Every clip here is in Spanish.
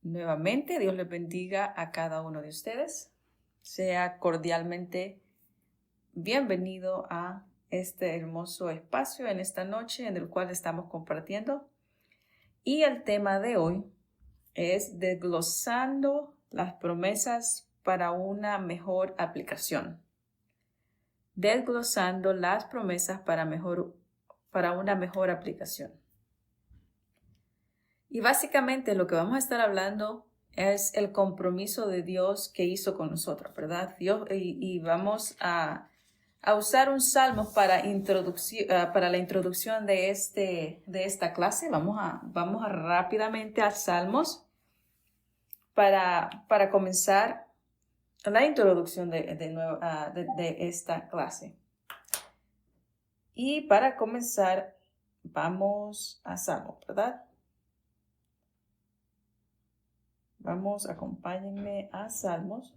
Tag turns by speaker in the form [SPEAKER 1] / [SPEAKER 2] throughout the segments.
[SPEAKER 1] Nuevamente, Dios les bendiga a cada uno de ustedes. Sea cordialmente bienvenido a este hermoso espacio en esta noche en el cual estamos compartiendo. Y el tema de hoy es desglosando las promesas para una mejor aplicación. Desglosando las promesas para una mejor aplicación. Y básicamente lo que vamos a estar hablando es el compromiso de Dios que hizo con nosotros, ¿verdad? Y vamos a usar un salmo para la introducción de esta clase. Vamos a rápidamente a Salmos para comenzar la introducción de esta clase. Y para comenzar, vamos a Salmos, ¿verdad? Acompáñenme a Salmos.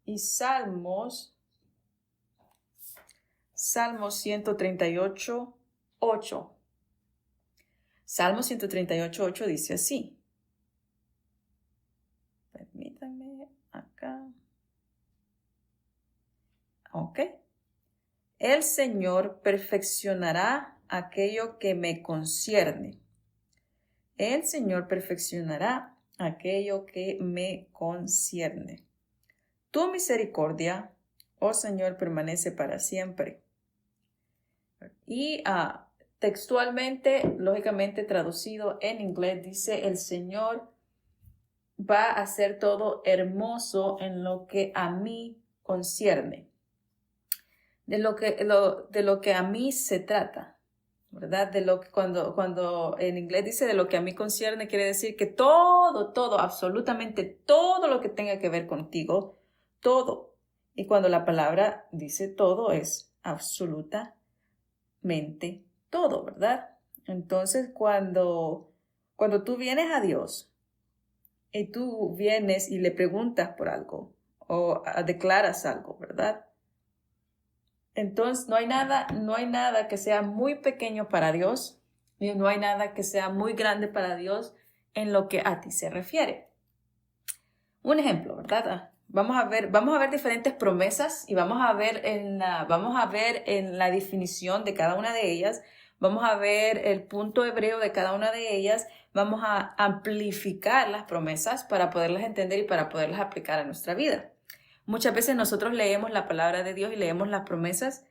[SPEAKER 1] Y Salmos 138, 8. Salmo 138, 8 dice así. Permítanme acá. Ok. El Señor perfeccionará aquello que me concierne. El Señor perfeccionará aquello que me concierne. Tu misericordia, oh Señor, permanece para siempre. Y textualmente, lógicamente traducido en inglés, dice: el Señor va a hacer todo hermoso en lo que a mí concierne. De lo que a mí se trata. ¿Verdad? De lo que cuando en inglés dice de lo que a mí concierne, quiere decir que todo, absolutamente todo lo que tenga que ver contigo, todo. Y cuando la palabra dice todo, es absolutamente todo, ¿verdad? Entonces, cuando tú vienes a Dios y tú vienes y le preguntas por algo o declaras algo, ¿verdad? Entonces, no hay nada que sea muy pequeño para Dios, y no hay nada que sea muy grande para Dios en lo que a ti se refiere. Un ejemplo, ¿verdad? Vamos a ver diferentes promesas y vamos a ver en la definición de cada una de ellas. Vamos a ver el punto hebreo de cada una de ellas. Vamos a amplificar las promesas para poderlas entender y para poderlas aplicar a nuestra vida. Muchas veces nosotros leemos la palabra de Dios y leemos las promesas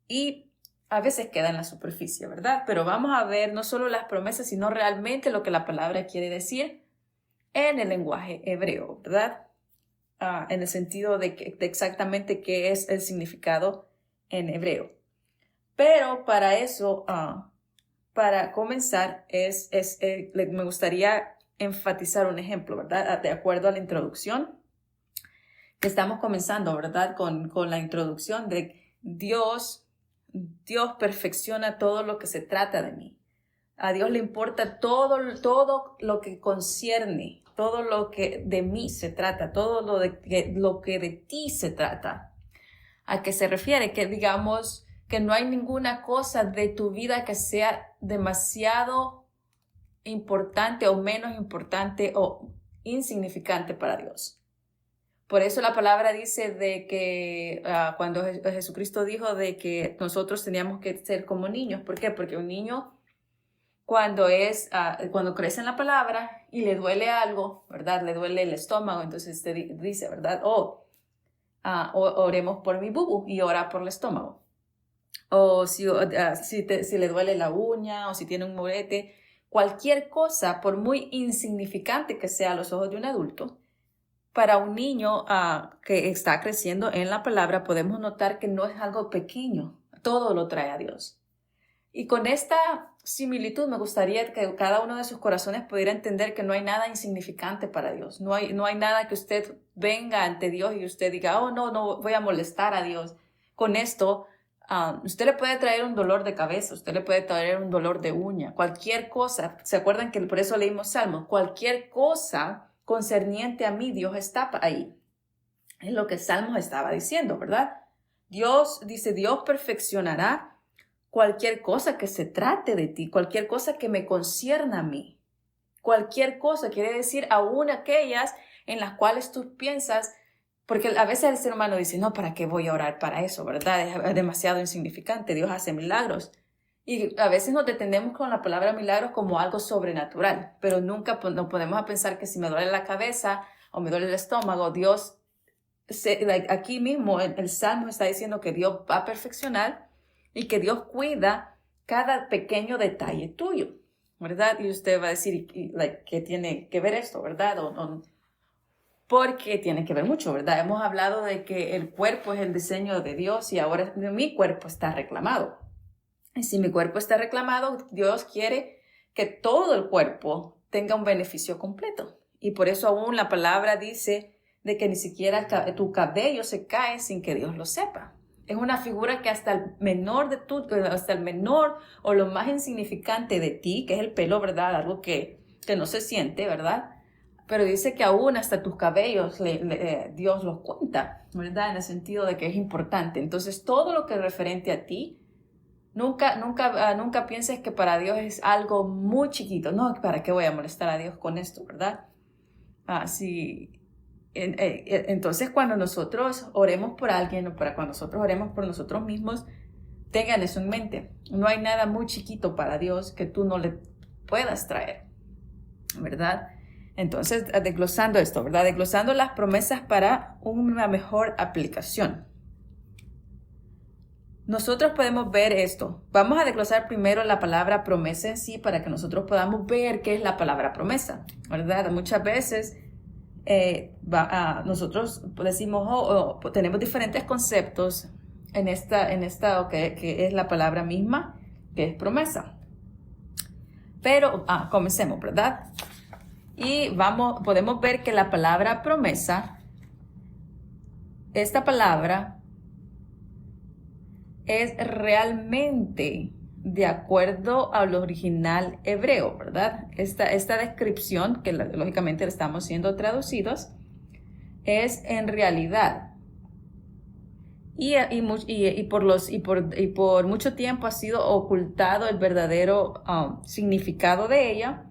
[SPEAKER 1] y a veces queda en la superficie, ¿verdad? Pero vamos a ver no solo las promesas, sino realmente lo que la palabra quiere decir en el lenguaje hebreo, ¿verdad? En el sentido de exactamente qué es el significado en hebreo. Pero para eso, para comenzar, me gustaría enfatizar un ejemplo, ¿verdad? De acuerdo a la introducción que estamos comenzando, ¿verdad? Con la introducción de Dios perfecciona todo lo que se trata de mí. A Dios le importa todo lo que concierne, todo lo que de mí se trata, todo lo que de ti se trata. ¿A qué se refiere? Que digamos que no hay ninguna cosa de tu vida que sea demasiado importante o menos importante o insignificante para Dios. Por eso la palabra dice de que cuando Jesucristo dijo de que nosotros teníamos que ser como niños. ¿Por qué? Porque un niño cuando crece en la palabra y le duele algo, ¿verdad? Le duele el estómago, entonces te dice, ¿verdad? Oremos por mi bubu y ora por el estómago. O si le duele la uña o si tiene un morete, cualquier cosa, por muy insignificante que sea a los ojos de un adulto, para un niño que está creciendo en la palabra, podemos notar que no es algo pequeño. Todo lo trae a Dios. Y con esta similitud me gustaría que cada uno de sus corazones pudiera entender que no hay nada insignificante para Dios. No hay nada que usted venga ante Dios y usted diga, oh, no voy a molestar a Dios. Con esto, usted le puede traer un dolor de cabeza, usted le puede traer un dolor de uña, cualquier cosa. ¿Se acuerdan que por eso leímos Salmos? Cualquier cosa concerniente a mí, Dios está ahí. Es lo que Salmos estaba diciendo, ¿verdad? Dios perfeccionará cualquier cosa que se trate de ti, cualquier cosa que me concierna a mí. cualquier cosa, quiere decir aún aquellas en las cuales tú piensas, porque a veces el ser humano dice, no, ¿para qué voy a orar para eso? ¿Verdad? Es demasiado insignificante, Dios hace milagros. Y a veces nos detenemos con la palabra milagros como algo sobrenatural, pero nunca nos podemos pensar que si me duele la cabeza o me duele el estómago, Dios, aquí mismo el Salmo está diciendo que Dios va a perfeccionar y que Dios cuida cada pequeño detalle tuyo, ¿verdad? Y usted va a decir, ¿qué tiene que ver esto, verdad? Porque tiene que ver mucho, ¿verdad? Hemos hablado de que el cuerpo es el diseño de Dios y ahora mi cuerpo está reclamado. Y si mi cuerpo está reclamado, Dios quiere que todo el cuerpo tenga un beneficio completo. Y por eso aún la palabra dice de que ni siquiera tu cabello se cae sin que Dios lo sepa. Es una figura que hasta el menor o lo más insignificante de ti, que es el pelo, ¿verdad? Algo que no se siente, ¿verdad? Pero dice que aún hasta tus cabellos Dios los cuenta, ¿verdad? En el sentido de que es importante. Entonces, todo lo que es referente a ti, nunca pienses que para Dios es algo muy chiquito. No, ¿para qué voy a molestar a Dios con esto, verdad? Entonces, cuando nosotros oremos por alguien o cuando nosotros oremos por nosotros mismos, tengan eso en mente. No hay nada muy chiquito para Dios que tú no le puedas traer, ¿verdad? Entonces, desglosando esto, ¿verdad? Desglosando las promesas para una mejor aplicación. Nosotros podemos ver esto. Vamos a desglosar primero la palabra promesa en sí para que nosotros podamos ver qué es la palabra promesa, ¿verdad? Muchas veces nosotros decimos, tenemos diferentes conceptos en esta que es la palabra misma, que es promesa. Pero comencemos, ¿verdad? Y podemos ver que la palabra promesa, esta palabra es realmente de acuerdo al original hebreo, ¿verdad? Esta descripción, que lógicamente le estamos siendo traducidos, es en realidad. Y por mucho tiempo ha sido ocultado el verdadero significado de ella,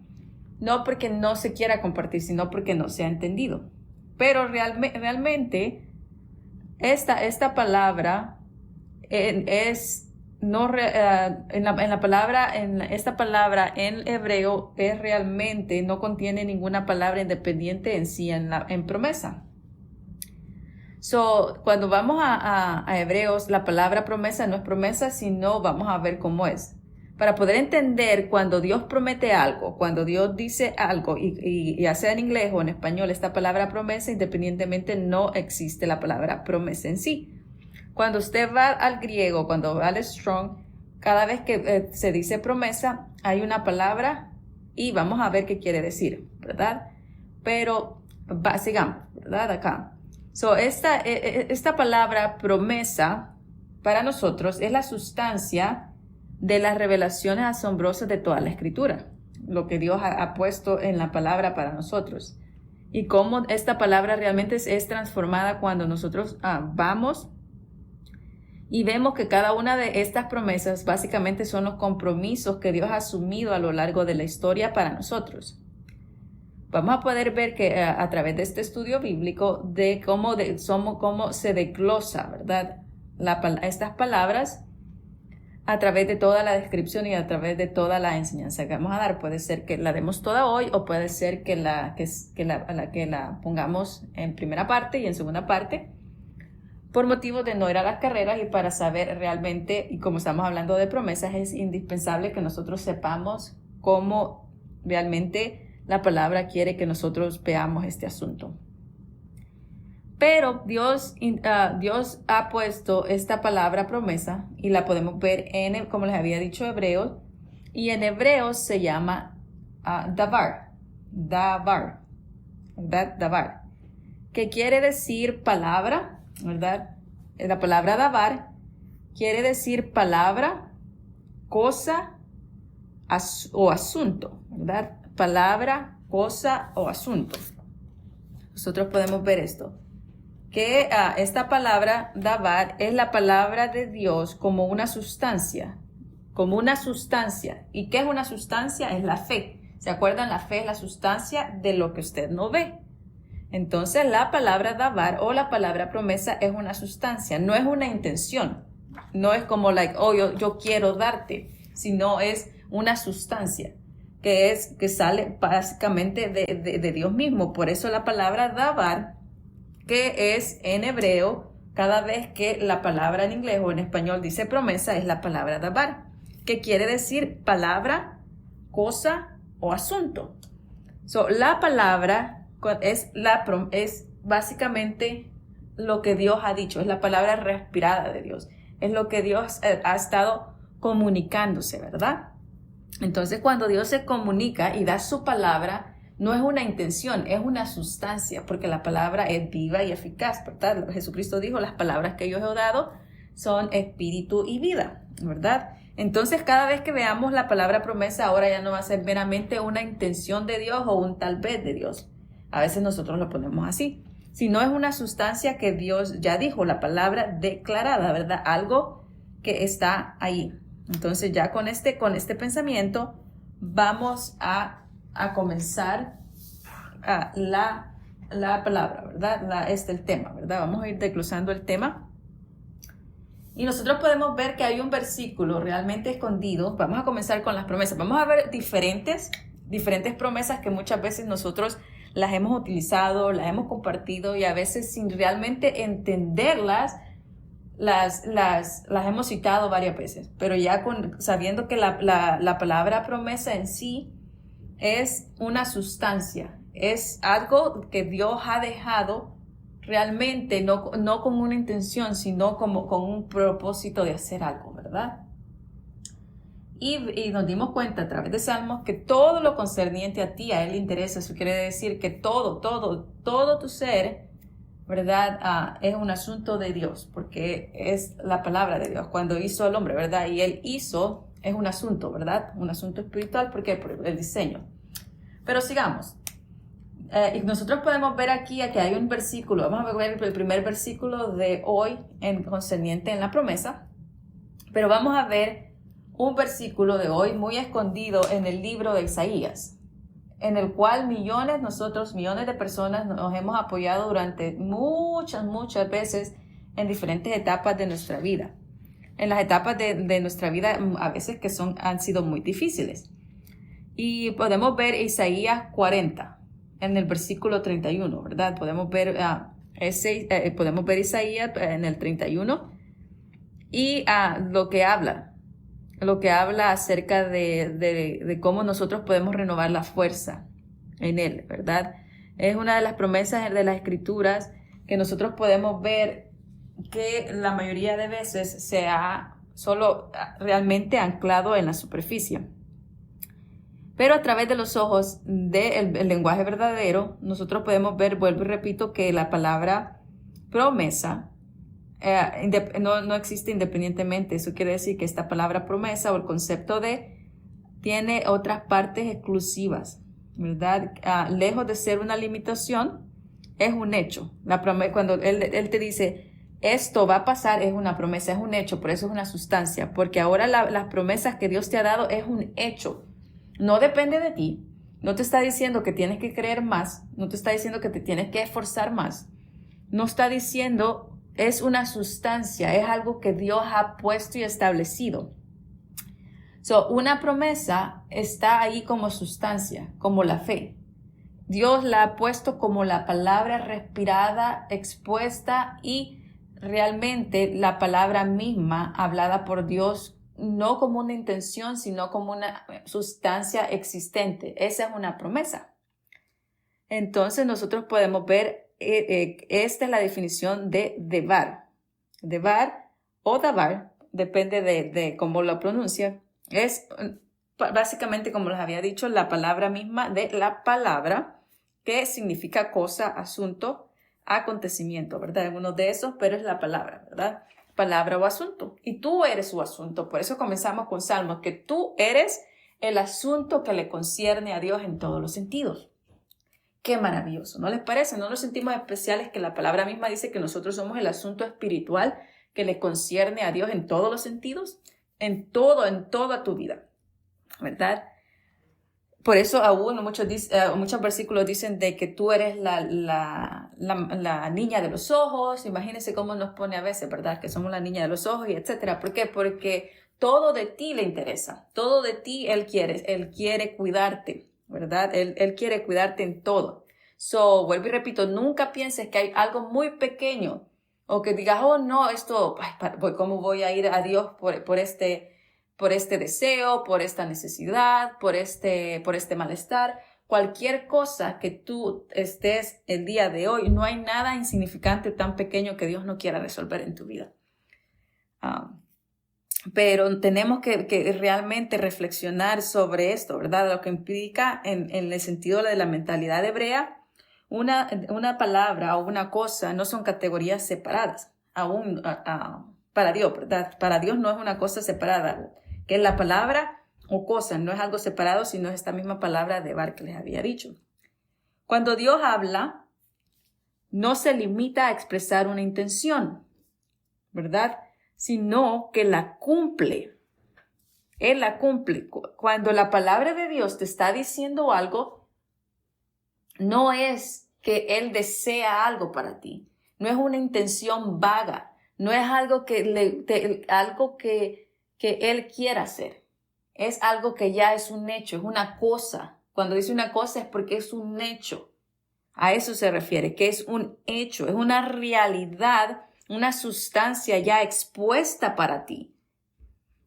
[SPEAKER 1] no porque no se quiera compartir, sino porque no se ha entendido. Pero realmente esta palabra esta palabra en hebreo realmente no contiene ninguna palabra independiente en sí en promesa. Cuando vamos a Hebreos, la palabra promesa no es promesa, sino vamos a ver cómo es. Para poder entender cuando Dios promete algo, cuando Dios dice algo, y ya sea en inglés o en español, esta palabra promesa, independientemente, no existe la palabra promesa en sí. Cuando usted va al griego, cuando va al Strong, cada vez que se dice promesa, hay una palabra y vamos a ver qué quiere decir, ¿verdad? Pero sigamos, ¿verdad? Acá. Esta palabra promesa para nosotros es la sustancia de las revelaciones asombrosas de toda la Escritura, lo que Dios ha puesto en la palabra para nosotros. Y cómo esta palabra realmente es transformada cuando nosotros vamos y vemos que cada una de estas promesas básicamente son los compromisos que Dios ha asumido a lo largo de la historia para nosotros. Vamos a poder ver que a través de este estudio bíblico de cómo se desglosa, ¿verdad? Estas palabras a través de toda la descripción y a través de toda la enseñanza que vamos a dar. Puede ser que la demos toda hoy o puede ser que la pongamos en primera parte y en segunda parte, por motivo de no ir a las carreras y para saber realmente, y como estamos hablando de promesas, es indispensable que nosotros sepamos cómo realmente la palabra quiere que nosotros veamos este asunto. Pero Dios ha puesto esta palabra promesa y la podemos ver como les había dicho, Hebreos, y en Hebreos se llama davar, ¿verdad? Davar, que quiere decir palabra, ¿verdad? La palabra davar quiere decir palabra, cosa o asunto, ¿verdad? Palabra, cosa o asunto. Nosotros podemos ver esto, que esta palabra davar es la palabra de Dios como una sustancia. ¿Y qué es una sustancia? Es la fe. ¿Se acuerdan? La fe es la sustancia de lo que usted no ve. Entonces, la palabra davar o la palabra promesa es una sustancia, no es una intención. No es como, yo quiero darte, sino es una sustancia que sale básicamente de Dios mismo. Por eso la palabra davar, que es en hebreo, cada vez que la palabra en inglés o en español dice promesa, es la palabra davar, que quiere decir palabra, cosa o asunto. La palabra es básicamente lo que Dios ha dicho, es la palabra respirada de Dios, es lo que Dios ha estado comunicándose, ¿verdad? Entonces, cuando Dios se comunica y da su palabra, no es una intención, es una sustancia, porque la palabra es viva y eficaz, ¿verdad? Jesucristo dijo, las palabras que yo os he dado son espíritu y vida, ¿verdad? Entonces, cada vez que veamos la palabra promesa, ahora ya no va a ser meramente una intención de Dios o un tal vez de Dios. A veces nosotros lo ponemos así. Sino es una sustancia que Dios ya dijo, la palabra declarada, ¿verdad? Algo que está ahí. Entonces, ya con este pensamiento, vamos a comenzar la palabra, ¿verdad? El tema, ¿verdad? Vamos a ir desglosando el tema. Y nosotros podemos ver que hay un versículo realmente escondido. Vamos a comenzar con las promesas. Vamos a ver diferentes promesas que muchas veces nosotros las hemos utilizado, las hemos compartido y a veces sin realmente entenderlas, las hemos citado varias veces. Pero ya sabiendo que la palabra promesa en sí es una sustancia, es algo que Dios ha dejado realmente no con una intención, sino con un propósito de hacer algo, ¿verdad? Y nos dimos cuenta a través de Salmos que todo lo concerniente a ti, a Él le interesa. Eso quiere decir que todo tu ser, ¿verdad? Es un asunto de Dios, porque es la palabra de Dios. Cuando hizo al hombre, ¿verdad? Y Él hizo, es un asunto, ¿verdad? Un asunto espiritual, porque por el diseño. Pero sigamos. Y nosotros podemos ver aquí que hay un versículo. Vamos a ver el primer versículo de hoy concerniente en la promesa. Pero vamos a ver un versículo de hoy muy escondido en el libro de Isaías, en el cual millones de personas nos hemos apoyado durante muchas veces en diferentes etapas de nuestra vida. En las etapas de nuestra vida a veces que han sido muy difíciles. Y podemos ver Isaías 40 en el versículo 31, ¿verdad? Podemos ver Isaías en el 31 y lo que habla acerca de cómo nosotros podemos renovar la fuerza en Él, ¿verdad? Es una de las promesas de las Escrituras que nosotros podemos ver que la mayoría de veces se ha solo realmente anclado en la superficie. Pero a través de los ojos del lenguaje verdadero, nosotros podemos ver, vuelvo y repito, que la palabra promesa no existe independientemente. Eso quiere decir que esta palabra promesa o el concepto tiene otras partes exclusivas, ¿verdad? Lejos de ser una limitación, es un hecho. Cuando él te dice, esto va a pasar, es una promesa, es un hecho, por eso es una sustancia, porque ahora las promesas que Dios te ha dado es un hecho. No depende de ti. No te está diciendo que tienes que creer más, no te está diciendo que te tienes que esforzar más. No está diciendo, es una sustancia, es algo que Dios ha puesto y establecido. Una promesa está ahí como sustancia, como la fe. Dios la ha puesto como la palabra respirada, expuesta y realmente la palabra misma hablada por Dios, no como una intención, sino como una sustancia existente. Esa es una promesa. Entonces nosotros podemos ver, esta es la definición de devar. Devar o davar, depende de cómo lo pronuncia. Es básicamente, como les había dicho, la palabra misma de la palabra, que significa cosa, asunto, acontecimiento, ¿verdad? Uno de esos, pero es la palabra, ¿verdad? Palabra o asunto. Y tú eres su asunto. Por eso comenzamos con Salmos, que tú eres el asunto que le concierne a Dios en todos los sentidos. Qué maravilloso, ¿no les parece? ¿No nos sentimos especiales que la palabra misma dice que nosotros somos el asunto espiritual que le concierne a Dios en todos los sentidos? En toda tu vida, ¿verdad? Por eso aún muchos versículos dicen de que tú eres la niña de los ojos. Imagínense cómo nos pone a veces, ¿verdad? Que somos la niña de los ojos y etcétera. ¿Por qué? Porque todo de ti le interesa. Todo de ti Él quiere cuidarte, ¿verdad? Él quiere cuidarte en todo. So, vuelvo y repito, nunca pienses que hay algo muy pequeño o que digas, oh no, esto, ¿cómo voy a ir a Dios por este deseo, por esta necesidad, por este malestar? Cualquier cosa que tú estés el día de hoy, no hay nada insignificante tan pequeño que Dios no quiera resolver en tu vida. Pero tenemos que realmente reflexionar sobre esto, ¿verdad? Lo que implica en el sentido de la mentalidad hebrea, una palabra o una cosa no son categorías separadas, aún para Dios, ¿verdad? Para Dios no es una cosa separada, que la palabra o cosa no es algo separado, sino es esta misma palabra de Bar que les había dicho. Cuando Dios habla, no se limita a expresar una intención, ¿verdad? Sino que la cumple. Él la cumple. Cuando la palabra de Dios te está diciendo algo, no es que Él desea algo para ti. No es una intención vaga. No es algo que Él quiera hacer. Es algo que ya es un hecho, es una cosa. Cuando dice una cosa es porque es un hecho. A eso se refiere, que es un hecho, es una realidad, una sustancia ya expuesta para ti.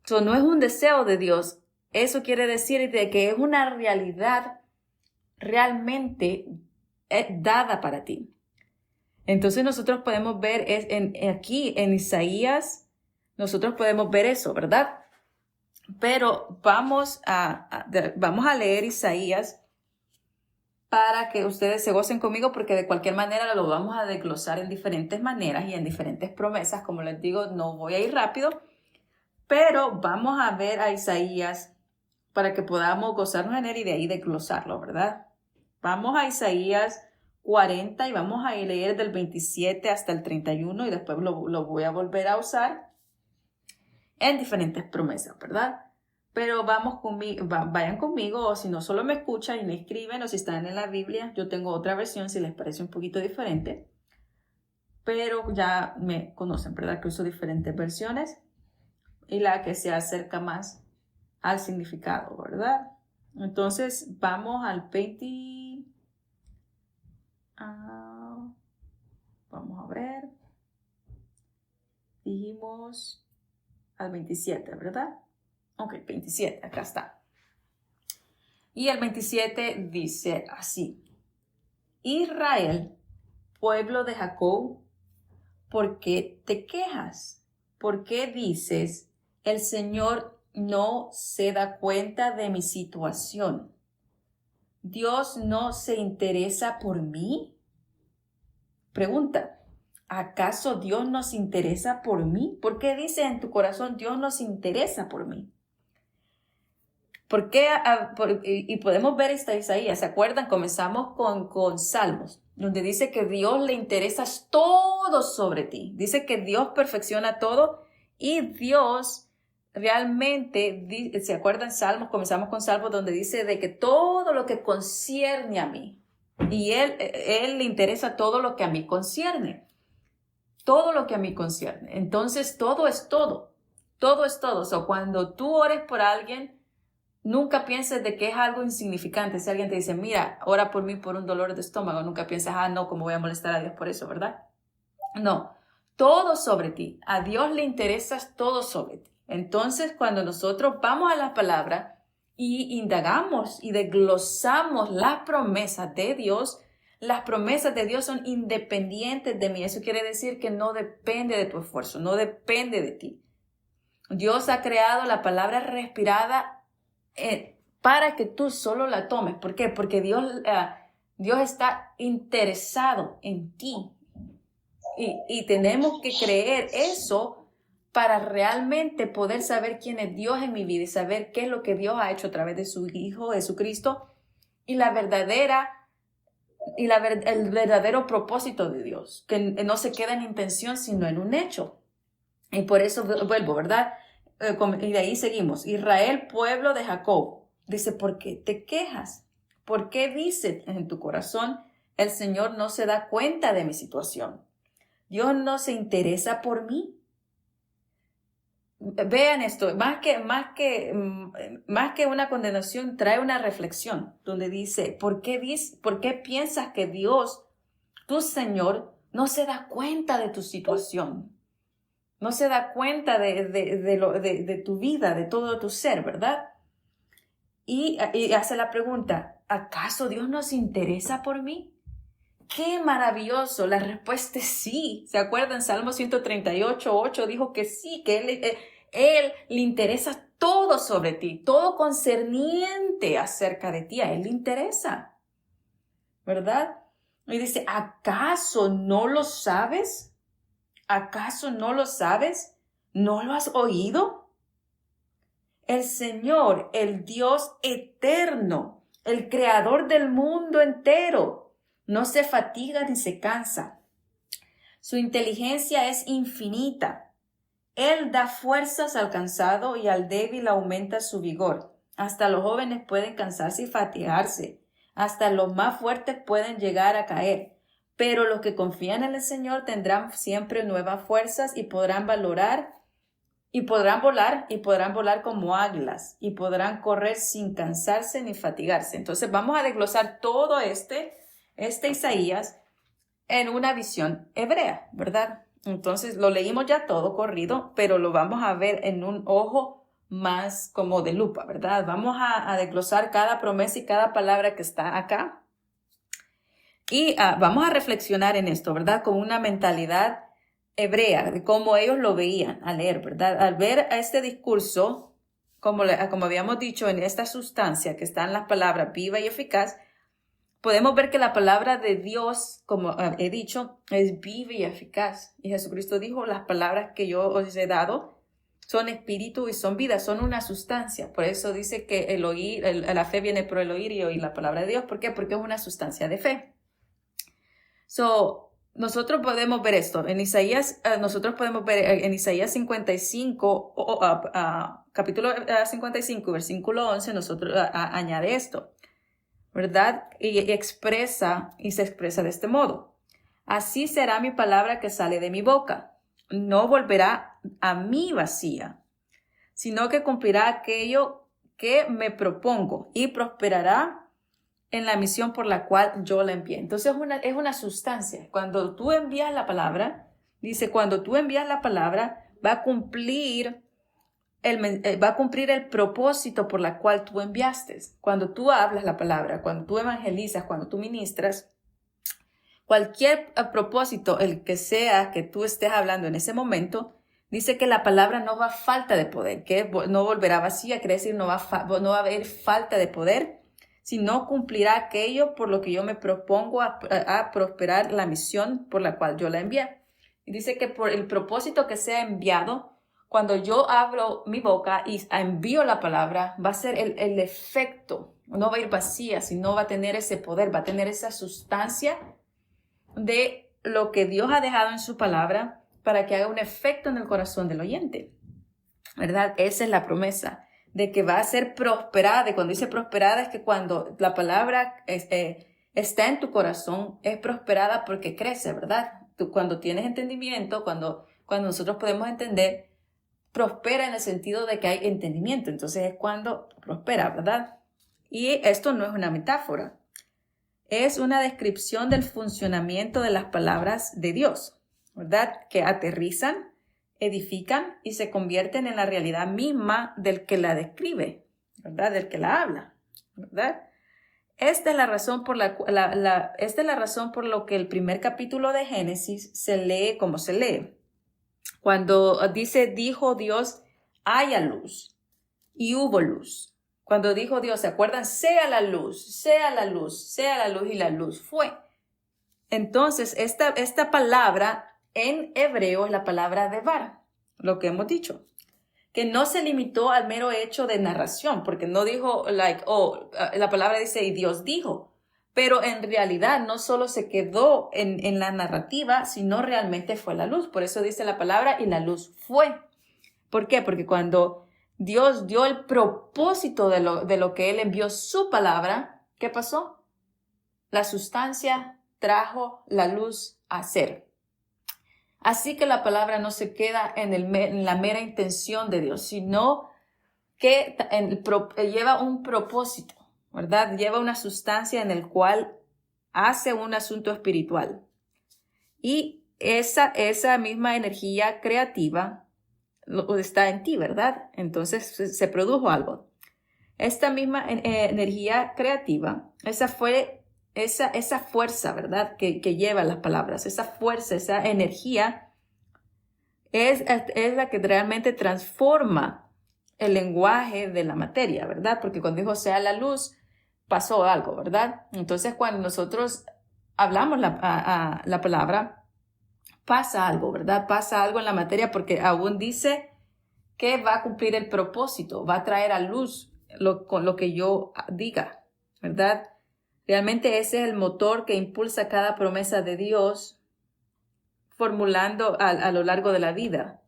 [SPEAKER 1] Eso no es un deseo de Dios. Eso quiere decir de que es una realidad realmente dada para ti. Entonces nosotros podemos ver aquí en Isaías, nosotros podemos ver eso, ¿verdad? Pero vamos a leer Isaías para que ustedes se gocen conmigo, porque de cualquier manera lo vamos a desglosar en diferentes maneras y en diferentes promesas. Como les digo, no voy a ir rápido, pero vamos a ver a Isaías para que podamos gozarnos en él y de ahí desglosarlo, ¿verdad? Vamos a Isaías 40 y vamos a leer del 27 hasta el 31 y después lo voy a volver a usar en diferentes promesas, ¿verdad? Pero vayan conmigo, o si no, solo me escuchan y me escriben, o si están en la Biblia, yo tengo otra versión si les parece un poquito diferente. Pero ya me conocen, ¿verdad? Que uso diferentes versiones y la que se acerca más al significado, ¿verdad? Entonces, vamos al 20. Vamos a ver. Dijimos al 27, ¿verdad? Ok, 27, acá está. Y el 27 dice así: Israel, pueblo de Jacob, ¿por qué te quejas? ¿Por qué dices, el Señor no se da cuenta de mi situación? ¿Dios no se interesa por mí? Pregunta, ¿acaso Dios nos interesa por mí? ¿Por qué dices en tu corazón, Dios nos interesa por mí? ¿Por qué? Y podemos ver esta Isaías, ¿se acuerdan? Comenzamos con Salmos, donde dice que Dios le interesa todo sobre ti. Dice que Dios perfecciona todo y Dios realmente, ¿se acuerdan? Salmos, comenzamos con Salmos, donde dice de que todo lo que concierne a mí, y Él le interesa todo lo que a mí concierne. Todo lo que a mí concierne. Entonces, todo es todo. Todo es todo. O sea, cuando tú ores por alguien, nunca pienses de que es algo insignificante. Si alguien te dice, mira, ora por mí por un dolor de estómago, nunca pienses, no, ¿cómo voy a molestar a Dios por eso, verdad? No, todo sobre ti. A Dios le interesa todo sobre ti. Entonces, cuando nosotros vamos a la palabra y indagamos y desglosamos las promesas de Dios, las promesas de Dios son independientes de mí. Eso quiere decir que no depende de tu esfuerzo, no depende de ti. Dios ha creado la palabra respirada para que tú solo la tomes. ¿Por qué? Porque Dios está interesado en ti. Y tenemos que creer eso para realmente poder saber quién es Dios en mi vida y saber qué es lo que Dios ha hecho a través de su Hijo Jesucristo y el verdadero propósito de Dios, que no se queda en intención sino en un hecho. Y por eso vuelvo, ¿verdad? Y de ahí seguimos. Israel, pueblo de Jacob. Dice, ¿por qué te quejas? ¿Por qué dices en tu corazón, el Señor no se da cuenta de mi situación? Dios no se interesa por mí. Vean esto, más que una condenación, trae una reflexión donde dice, ¿por qué piensas que Dios, tu Señor, no se da cuenta de tu situación? No se da cuenta de tu vida, de todo tu ser, ¿verdad? Y hace la pregunta, ¿acaso Dios no se interesa por mí? ¡Qué maravilloso! La respuesta es sí. ¿Se acuerdan? Salmo 138:8 dijo que sí, que Él le interesa todo sobre ti, todo concerniente acerca de ti. A Él le interesa, ¿verdad? Y dice, ¿acaso no lo sabes? ¿Acaso no lo sabes? ¿No lo has oído? El Señor, el Dios eterno, el creador del mundo entero, no se fatiga ni se cansa. Su inteligencia es infinita. Él da fuerzas al cansado y al débil aumenta su vigor. Hasta los jóvenes pueden cansarse y fatigarse. Hasta los más fuertes pueden llegar a caer. Pero los que confían en el Señor tendrán siempre nuevas fuerzas y podrán volar como águilas y podrán correr sin cansarse ni fatigarse. Entonces vamos a desglosar todo este Isaías en una visión hebrea, ¿verdad? Entonces lo leímos ya todo corrido, pero lo vamos a ver en un ojo más como de lupa, ¿verdad? Vamos a desglosar cada promesa y cada palabra que está acá. Y vamos a reflexionar en esto, ¿verdad? Con una mentalidad hebrea, de cómo ellos lo veían al leer, ¿verdad? Al ver a este discurso, como habíamos dicho, en esta sustancia que está en las palabras viva y eficaz, podemos ver que la palabra de Dios, como he dicho, es viva y eficaz. Y Jesucristo dijo, las palabras que yo os he dado son espíritu y son vida, son una sustancia. Por eso dice que la fe viene por el oír y oír la palabra de Dios. ¿Por qué? Porque es una sustancia de fe. Nosotros podemos ver esto. Nosotros podemos ver en Isaías 55, capítulo 55, versículo 11, nosotros añade esto, ¿verdad? Y se expresa de este modo. Así será mi palabra que sale de mi boca. No volverá a mí vacía, sino que cumplirá aquello que me propongo y prosperará en la misión por la cual yo la envié. Entonces es una sustancia. Cuando tú envías la palabra, dice, cuando tú envías la palabra, va a cumplir el propósito por la cual tú enviaste. Cuando tú hablas la palabra, cuando tú evangelizas, cuando tú ministras, cualquier propósito, el que sea que tú estés hablando en ese momento, dice que la palabra no va a falta de poder, que no volverá vacía, quiere decir no va a haber falta de poder, sino cumplirá aquello por lo que yo me propongo a prosperar la misión por la cual yo la envié. Y dice que por el propósito que sea enviado, cuando yo abro mi boca y envío la palabra, va a ser el efecto, no va a ir vacía, sino va a tener ese poder, va a tener esa sustancia de lo que Dios ha dejado en su palabra para que haga un efecto en el corazón del oyente, ¿verdad? Esa es la promesa de que va a ser prosperada. Y cuando dice prosperada es que cuando la palabra está en tu corazón, es prosperada porque crece, ¿verdad? Cuando tienes entendimiento, cuando nosotros podemos entender, prospera en el sentido de que hay entendimiento. Entonces es cuando prospera, ¿verdad? Y esto no es una metáfora. Es una descripción del funcionamiento de las palabras de Dios, ¿verdad? Que aterrizan, edifican y se convierten en la realidad misma del que la describe, ¿verdad? Del que la habla, ¿verdad? Esta es la razón por lo que el primer capítulo de Génesis se lee como se lee. Cuando dijo Dios, haya luz, y hubo luz. Cuando dijo Dios, ¿se acuerdan? Sea la luz, sea la luz, sea la luz, y la luz fue. Entonces, esta palabra en hebreo es la palabra devar, lo que hemos dicho, que no se limitó al mero hecho de narración, porque no dijo, la palabra dice, y Dios dijo, pero en realidad no solo se quedó en la narrativa, sino realmente fue la luz. Por eso dice la palabra, y la luz fue. ¿Por qué? Porque cuando Dios dio el propósito de lo que Él envió su palabra. ¿Qué pasó? La sustancia trajo la luz a ser. Así que la palabra no se queda en la mera intención de Dios, sino que lleva un propósito, ¿verdad? Lleva una sustancia en el cual hace un asunto espiritual. Y esa misma energía creativa está en ti, ¿verdad? Entonces se produjo algo. Esta misma energía creativa, esa fuerza, ¿verdad? Que lleva las palabras, esa fuerza, esa energía es la que realmente transforma el lenguaje de la materia, ¿verdad? Porque cuando dijo sea la luz, pasó algo, ¿verdad? Entonces cuando nosotros hablamos la palabra, pasa algo, ¿verdad? Pasa algo en la materia porque aún dice que va a cumplir el propósito, va a traer a luz con lo que yo diga, ¿verdad? Realmente ese es el motor que impulsa cada promesa de Dios formulando a lo largo de la vida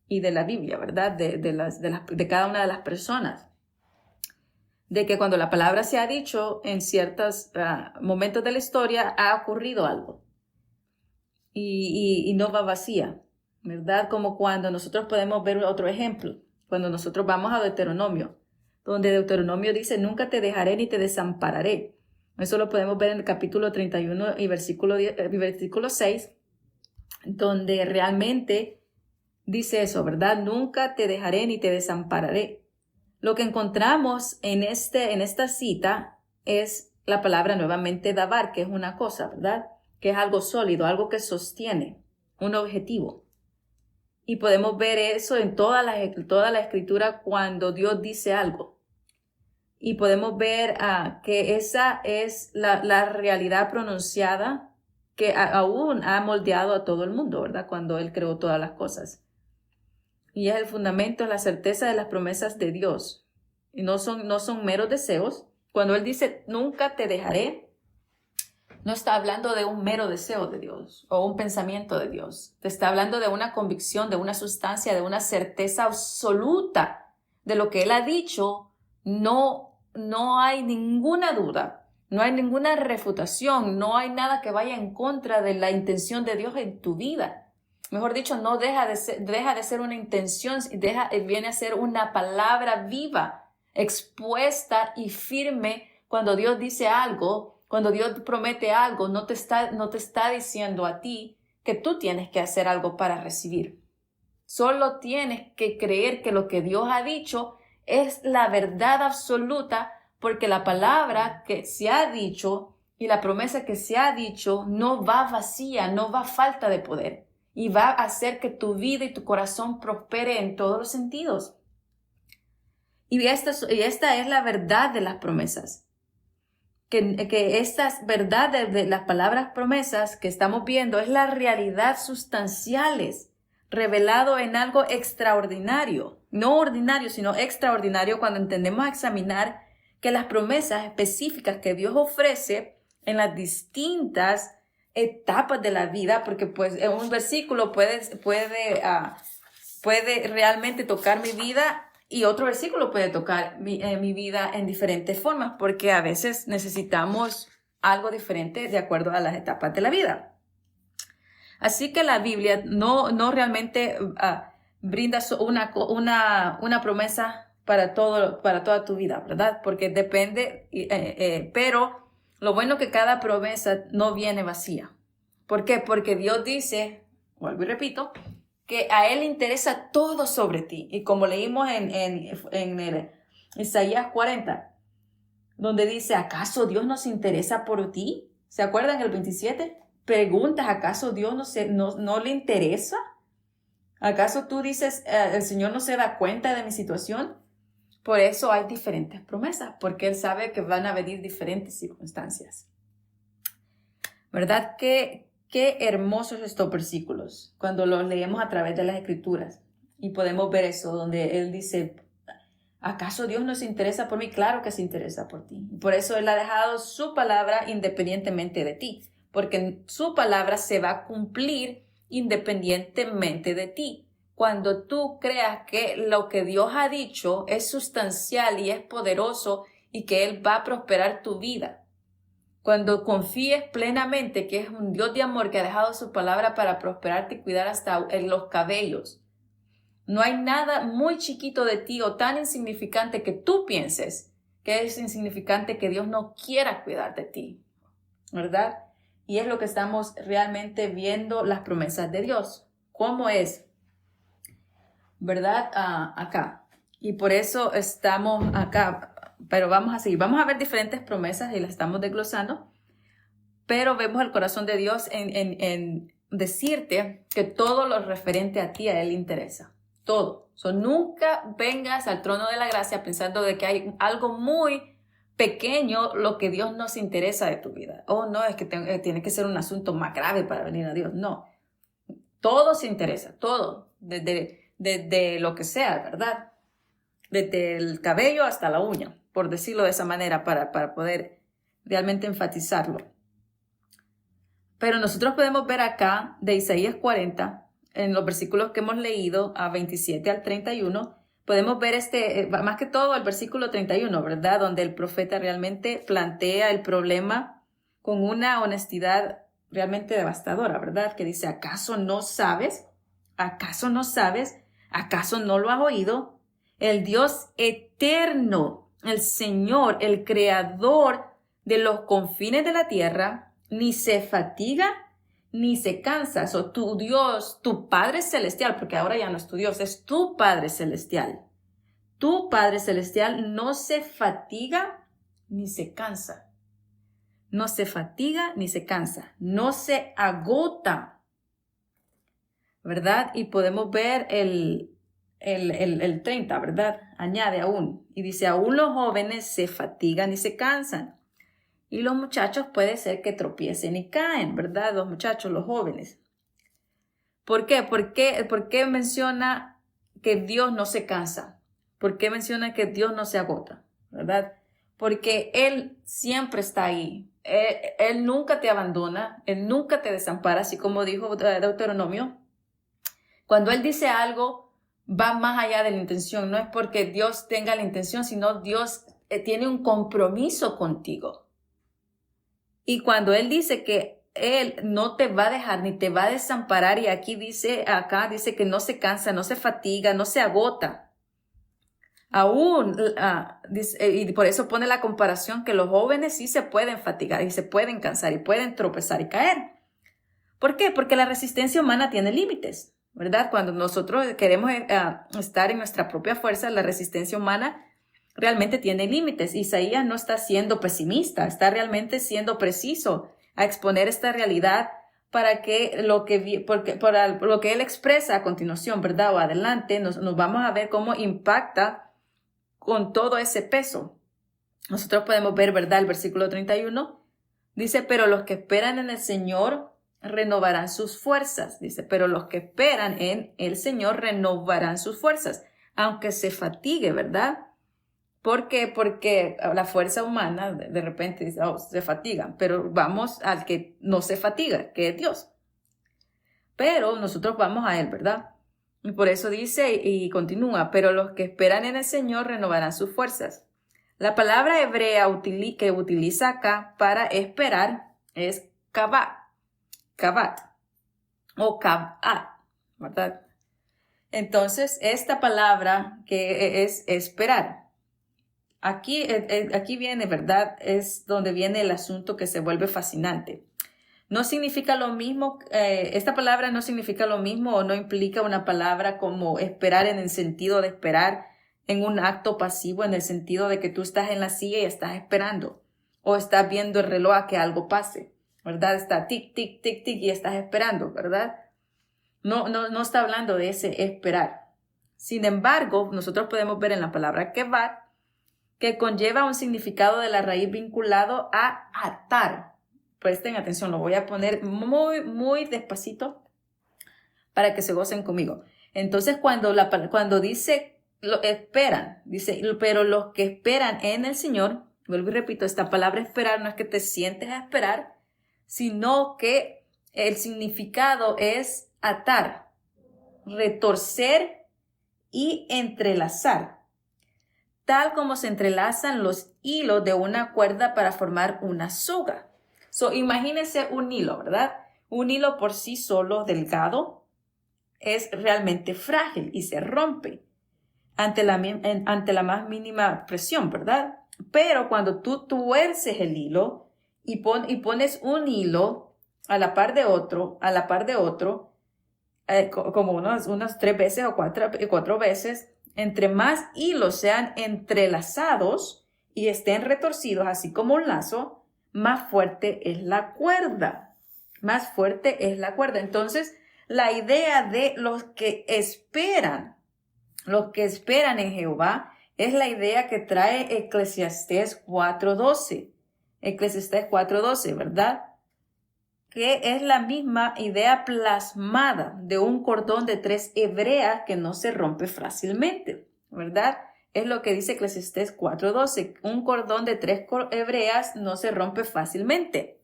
[SPEAKER 1] y de la Biblia, ¿verdad? De cada una de las personas. De que cuando la palabra se ha dicho en ciertos momentos de la historia ha ocurrido algo y no va vacía, ¿verdad? Como cuando nosotros podemos ver otro ejemplo, cuando nosotros vamos a Deuteronomio, donde Deuteronomio dice, nunca te dejaré ni te desampararé. Eso lo podemos ver en el capítulo 31 y versículo 6, donde realmente dice eso, ¿verdad? Nunca te dejaré ni te desampararé. Lo que encontramos en esta cita es la palabra nuevamente davar, que es una cosa, ¿verdad? Que es algo sólido, algo que sostiene, un objetivo. Y podemos ver eso en toda la escritura cuando Dios dice algo. Y podemos ver que esa es la realidad pronunciada que aún ha moldeado a todo el mundo, ¿verdad? Cuando Él creó todas las cosas. Y es el fundamento, la certeza de las promesas de Dios. Y no son meros deseos. Cuando Él dice, nunca te dejaré, no está hablando de un mero deseo de Dios o un pensamiento de Dios. Te está hablando de una convicción, de una sustancia, de una certeza absoluta de lo que Él ha dicho. No hay ninguna duda, no hay ninguna refutación, no hay nada que vaya en contra de la intención de Dios en tu vida. Mejor dicho, no deja de ser una intención, viene a ser una palabra viva, expuesta y firme. Cuando Dios dice algo, cuando Dios promete algo, no te está diciendo a ti que tú tienes que hacer algo para recibir. Solo tienes que creer que lo que Dios ha dicho es la verdad absoluta, porque la palabra que se ha dicho y la promesa que se ha dicho no va vacía, no va falta de poder. Y va a hacer que tu vida y tu corazón prospere en todos los sentidos. Y esta es la verdad de las promesas. Que esta verdad de las palabras promesas que estamos viendo es la realidad sustanciales, revelado en algo extraordinario. No ordinario, sino extraordinario cuando entendemos a examinar que las promesas específicas que Dios ofrece en las distintas etapas de la vida, porque pues en un versículo puede realmente tocar mi vida y otro versículo puede tocar mi vida en diferentes formas, porque a veces necesitamos algo diferente de acuerdo a las etapas de la vida. Así que la Biblia no realmente brinda una promesa para toda tu vida, ¿verdad? Porque depende, pero lo bueno que cada promesa no viene vacía. ¿Por qué? Porque Dios dice, vuelvo y repito, que a Él le interesa todo sobre ti. Y como leímos en Isaías 40, donde dice, ¿acaso Dios no se interesa por ti? ¿Se acuerdan el 27? Preguntas, ¿acaso Dios no le interesa? ¿Acaso tú dices, el Señor no se da cuenta de mi situación? Por eso hay diferentes promesas, porque Él sabe que van a venir diferentes circunstancias. ¿Verdad? Qué hermosos estos versículos cuando los leemos a través de las Escrituras. Y podemos ver eso, donde Él dice, ¿acaso Dios no se interesa por mí? Claro que se interesa por ti. Por eso Él ha dejado su palabra independientemente de ti, porque su palabra se va a cumplir independientemente de ti. cuando tú creas que lo que Dios ha dicho es sustancial y es poderoso y que Él va a prosperar tu vida. Cuando confíes plenamente que es un Dios de amor que ha dejado su palabra para prosperarte y cuidar hasta en los cabellos. No hay nada muy chiquito de ti o tan insignificante que tú pienses que es insignificante que Dios no quiera cuidar de ti, ¿verdad? Y es lo que estamos realmente viendo, las promesas de Dios. ¿Cómo es? ¿Verdad? Acá. Y por eso estamos acá. Pero vamos a seguir. Vamos a ver diferentes promesas y las estamos desglosando. Pero vemos el corazón de Dios en decirte que todo lo referente a ti a Él le interesa. Todo. Nunca vengas al trono de la gracia pensando de que hay algo muy pequeño lo que Dios nos interesa de tu vida. Oh, no, es que tiene que ser un asunto más grave para venir a Dios. No. Todo se interesa. Todo. Desde lo que sea, ¿verdad? Desde el cabello hasta la uña, por decirlo de esa manera, para poder realmente enfatizarlo. Pero nosotros podemos ver acá de Isaías 40, en los versículos que hemos leído, a 27 al 31, podemos ver más que todo el versículo 31, ¿verdad? Donde el profeta realmente plantea el problema con una honestidad realmente devastadora, ¿verdad? Que dice, ¿acaso no sabes? ¿Acaso no sabes? ¿Acaso no lo has oído? El Dios eterno, el Señor, el creador de los confines de la tierra, ni se fatiga, ni se cansa. Tu Dios, tu Padre Celestial, porque ahora ya no es tu Dios, es tu Padre Celestial. Tu Padre Celestial no se fatiga, ni se cansa. No se fatiga, ni se cansa. No se agota. ¿Verdad? Y podemos ver el 30, ¿verdad? Añade aún. Y dice, aún los jóvenes se fatigan y se cansan. Y los muchachos puede ser que tropiecen y caen, ¿verdad? Los muchachos, los jóvenes. ¿Por qué? ¿Por qué menciona que Dios no se cansa? ¿Por qué menciona que Dios no se agota? ¿Verdad? Porque Él siempre está ahí. Él nunca te abandona. Él nunca te desampara, así como dijo Deuteronomio. Cuando Él dice algo, va más allá de la intención. No es porque Dios tenga la intención, sino Dios tiene un compromiso contigo. Y cuando Él dice que Él no te va a dejar ni te va a desamparar, y acá dice que no se cansa, no se fatiga, no se agota. Aún, y por eso pone la comparación que los jóvenes sí se pueden fatigar y se pueden cansar y pueden tropezar y caer. ¿Por qué? Porque la resistencia humana tiene límites, ¿verdad? Cuando nosotros queremos estar en nuestra propia fuerza, la resistencia humana realmente tiene límites. Isaías no está siendo pesimista, está realmente siendo preciso a exponer esta realidad para que lo que él expresa a continuación, ¿verdad? O adelante, nos vamos a ver cómo impacta con todo ese peso. Nosotros podemos ver, ¿verdad? El versículo 31 dice, pero los que esperan en el Señor renovarán sus fuerzas. Dice, pero los que esperan en el Señor renovarán sus fuerzas, aunque se fatigue, ¿verdad? ¿Por qué? Porque la fuerza humana de repente dice, se fatigan, pero vamos al que no se fatiga, que es Dios. Pero nosotros vamos a Él, ¿verdad? Y por eso dice y continúa, pero los que esperan en el Señor renovarán sus fuerzas. La palabra hebrea que utiliza acá para esperar es kavat o kavat, ¿verdad? Entonces, esta palabra que es esperar. Aquí viene, ¿verdad? Es donde viene el asunto que se vuelve fascinante. No significa lo mismo, esta palabra no significa lo mismo o no implica una palabra como esperar en el sentido de esperar en un acto pasivo, en el sentido de que tú estás en la silla y estás esperando o estás viendo el reloj a que algo pase, ¿verdad? Está tic, tic, tic, tic y estás esperando, ¿verdad? No está hablando de ese esperar. Sin embargo, nosotros podemos ver en la palabra kevat que conlleva un significado de la raíz vinculado a atar. Presten atención, lo voy a poner muy, muy despacito para que se gocen conmigo. Entonces, cuando dice, esperan, dice, pero los que esperan en el Señor, vuelvo y repito, esta palabra esperar no es que te sientes a esperar, sino que el significado es atar, retorcer y entrelazar, tal como se entrelazan los hilos de una cuerda para formar una soga. Imagínense un hilo, ¿verdad? Un hilo por sí solo delgado es realmente frágil y se rompe ante la más mínima presión, ¿verdad? Pero cuando tú tuerces el hilo y pones un hilo a la par de otro, como unas 3 veces o 4 veces, entre más hilos sean entrelazados y estén retorcidos, así como un lazo, más fuerte es la cuerda. Más fuerte es la cuerda. Entonces, la idea de los que esperan en Jehová, es la idea que trae Eclesiastés 4:12. Eclesiastés 4:12, ¿verdad? Que es la misma idea plasmada de un cordón de 3 hebreas que no se rompe fácilmente, ¿verdad? Es lo que dice Eclesiastés 4:12. Un cordón de 3 hebreas no se rompe fácilmente.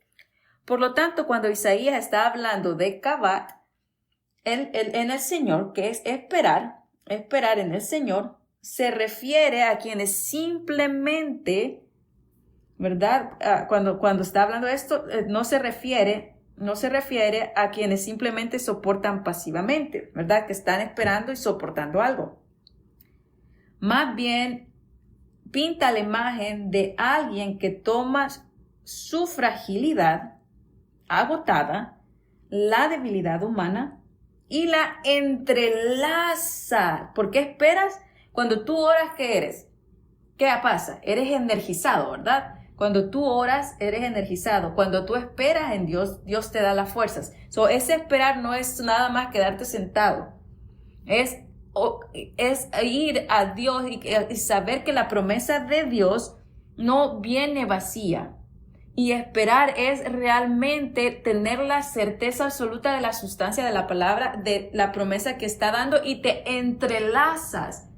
[SPEAKER 1] Por lo tanto, cuando Isaías está hablando de Kabat, en el Señor, que es esperar en el Señor, se refiere a quienes simplemente, ¿verdad? Cuando está hablando de esto, no se refiere a quienes simplemente soportan pasivamente, ¿verdad? Que están esperando y soportando algo. Más bien, pinta la imagen de alguien que toma su fragilidad agotada, la debilidad humana, y la entrelaza. ¿Por qué esperas? Cuando tú oras, ¿qué eres? ¿Qué pasa? Eres energizado, ¿verdad? Cuando tú oras, eres energizado. Cuando tú esperas en Dios, Dios te da las fuerzas. Ese esperar no es nada más quedarte sentado. Es ir a Dios y saber que la promesa de Dios no viene vacía. Y esperar es realmente tener la certeza absoluta de la sustancia de la palabra, de la promesa que está dando, y te entrelazas.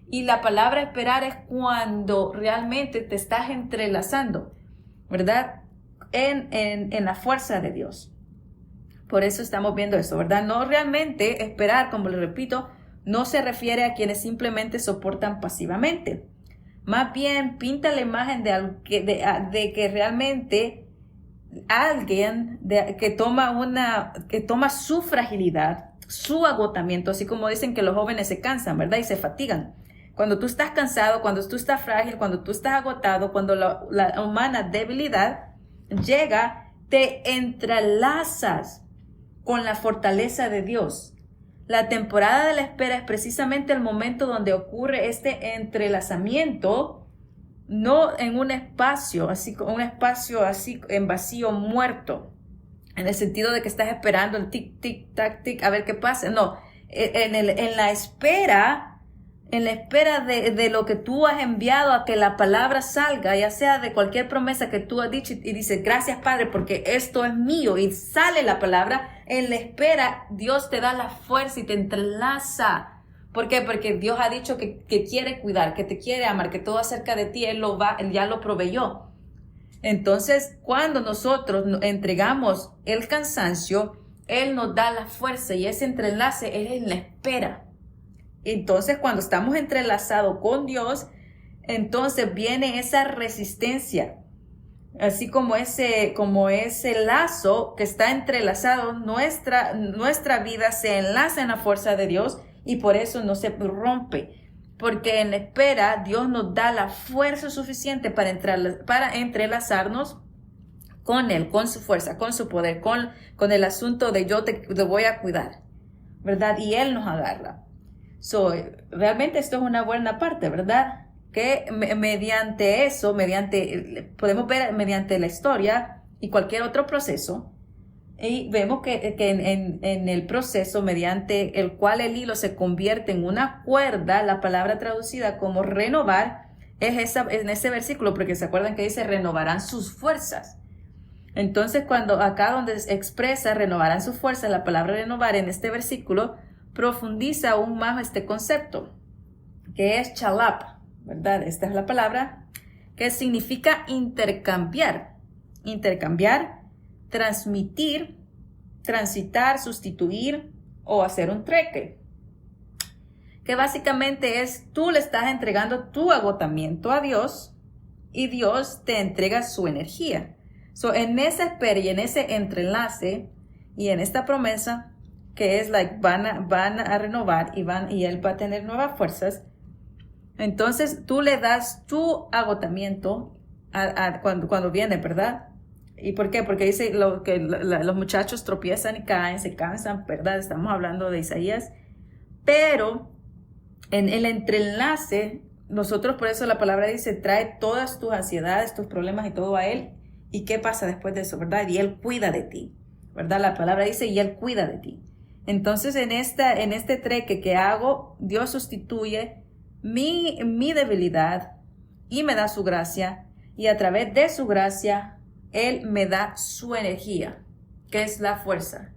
[SPEAKER 1] Y la palabra esperar es cuando realmente te estás entrelazando, ¿verdad? En la fuerza de Dios. Por eso estamos viendo eso, ¿verdad? No realmente esperar, como le repito, no se refiere a quienes simplemente soportan pasivamente. Más bien pinta la imagen de que realmente alguien que toma su fragilidad, su agotamiento, así como dicen que los jóvenes se cansan, ¿verdad? Y se fatigan. Cuando tú estás cansado, cuando tú estás frágil, cuando tú estás agotado, cuando la humana debilidad llega, te entrelazas con la fortaleza de Dios. La temporada de la espera es precisamente el momento donde ocurre este entrelazamiento, no en un espacio así en vacío muerto, en el sentido de que estás esperando el tic, tic, tac, tic, a ver qué pasa. No, en la espera de lo que tú has enviado a que la palabra salga, ya sea de cualquier promesa que tú has dicho, y dices, gracias Padre, porque esto es mío, y sale la palabra. En la espera, Dios te da la fuerza y te entrelaza. ¿Por qué? Porque Dios ha dicho que quiere cuidar, que te quiere amar, que todo acerca de ti Él ya lo proveyó. Entonces, cuando nosotros entregamos el cansancio, Él nos da la fuerza, y ese entrelace es en la espera. Entonces, cuando estamos entrelazados con Dios, entonces viene esa resistencia. Así como ese lazo que está entrelazado, nuestra vida se enlaza en la fuerza de Dios, y por eso no se rompe. Porque en la espera Dios nos da la fuerza suficiente para entrelazarnos con Él, con su fuerza, con su poder, con el asunto de yo te voy a cuidar, ¿verdad? Y Él nos agarra. Realmente esto es una buena parte, ¿verdad? Que mediante eso, podemos ver mediante la historia y cualquier otro proceso, y vemos que en el proceso mediante el cual el hilo se convierte en una cuerda, la palabra traducida como renovar es en ese versículo, porque se acuerdan que dice renovarán sus fuerzas. Entonces, cuando acá donde expresa renovarán sus fuerzas, la palabra renovar en este versículo profundiza aún más este concepto, que es chalap, ¿verdad? Esta es la palabra que significa intercambiar, transmitir, transitar, sustituir o hacer un trueque. que básicamente es tú le estás entregando tu agotamiento a Dios y Dios te entrega su energía. So, en esa espera y en ese entrelace y en esta promesa que es van a renovar y Él va a tener nuevas fuerzas, entonces tú le das tu agotamiento cuando viene, ¿verdad? ¿Y por qué? Porque dice que los muchachos tropiezan y caen, se cansan, ¿verdad? Estamos hablando de Isaías. Pero en el entrelace, nosotros por eso la palabra dice, trae todas tus ansiedades, tus problemas y todo a Él. ¿Y qué pasa después de eso, verdad? Y Él cuida de ti, ¿verdad? La palabra dice, y Él cuida de ti. Entonces, en este treque que hago, Dios sustituye mi debilidad y me da su gracia. Y a través de su gracia, Él me da su energía, que es la fuerza.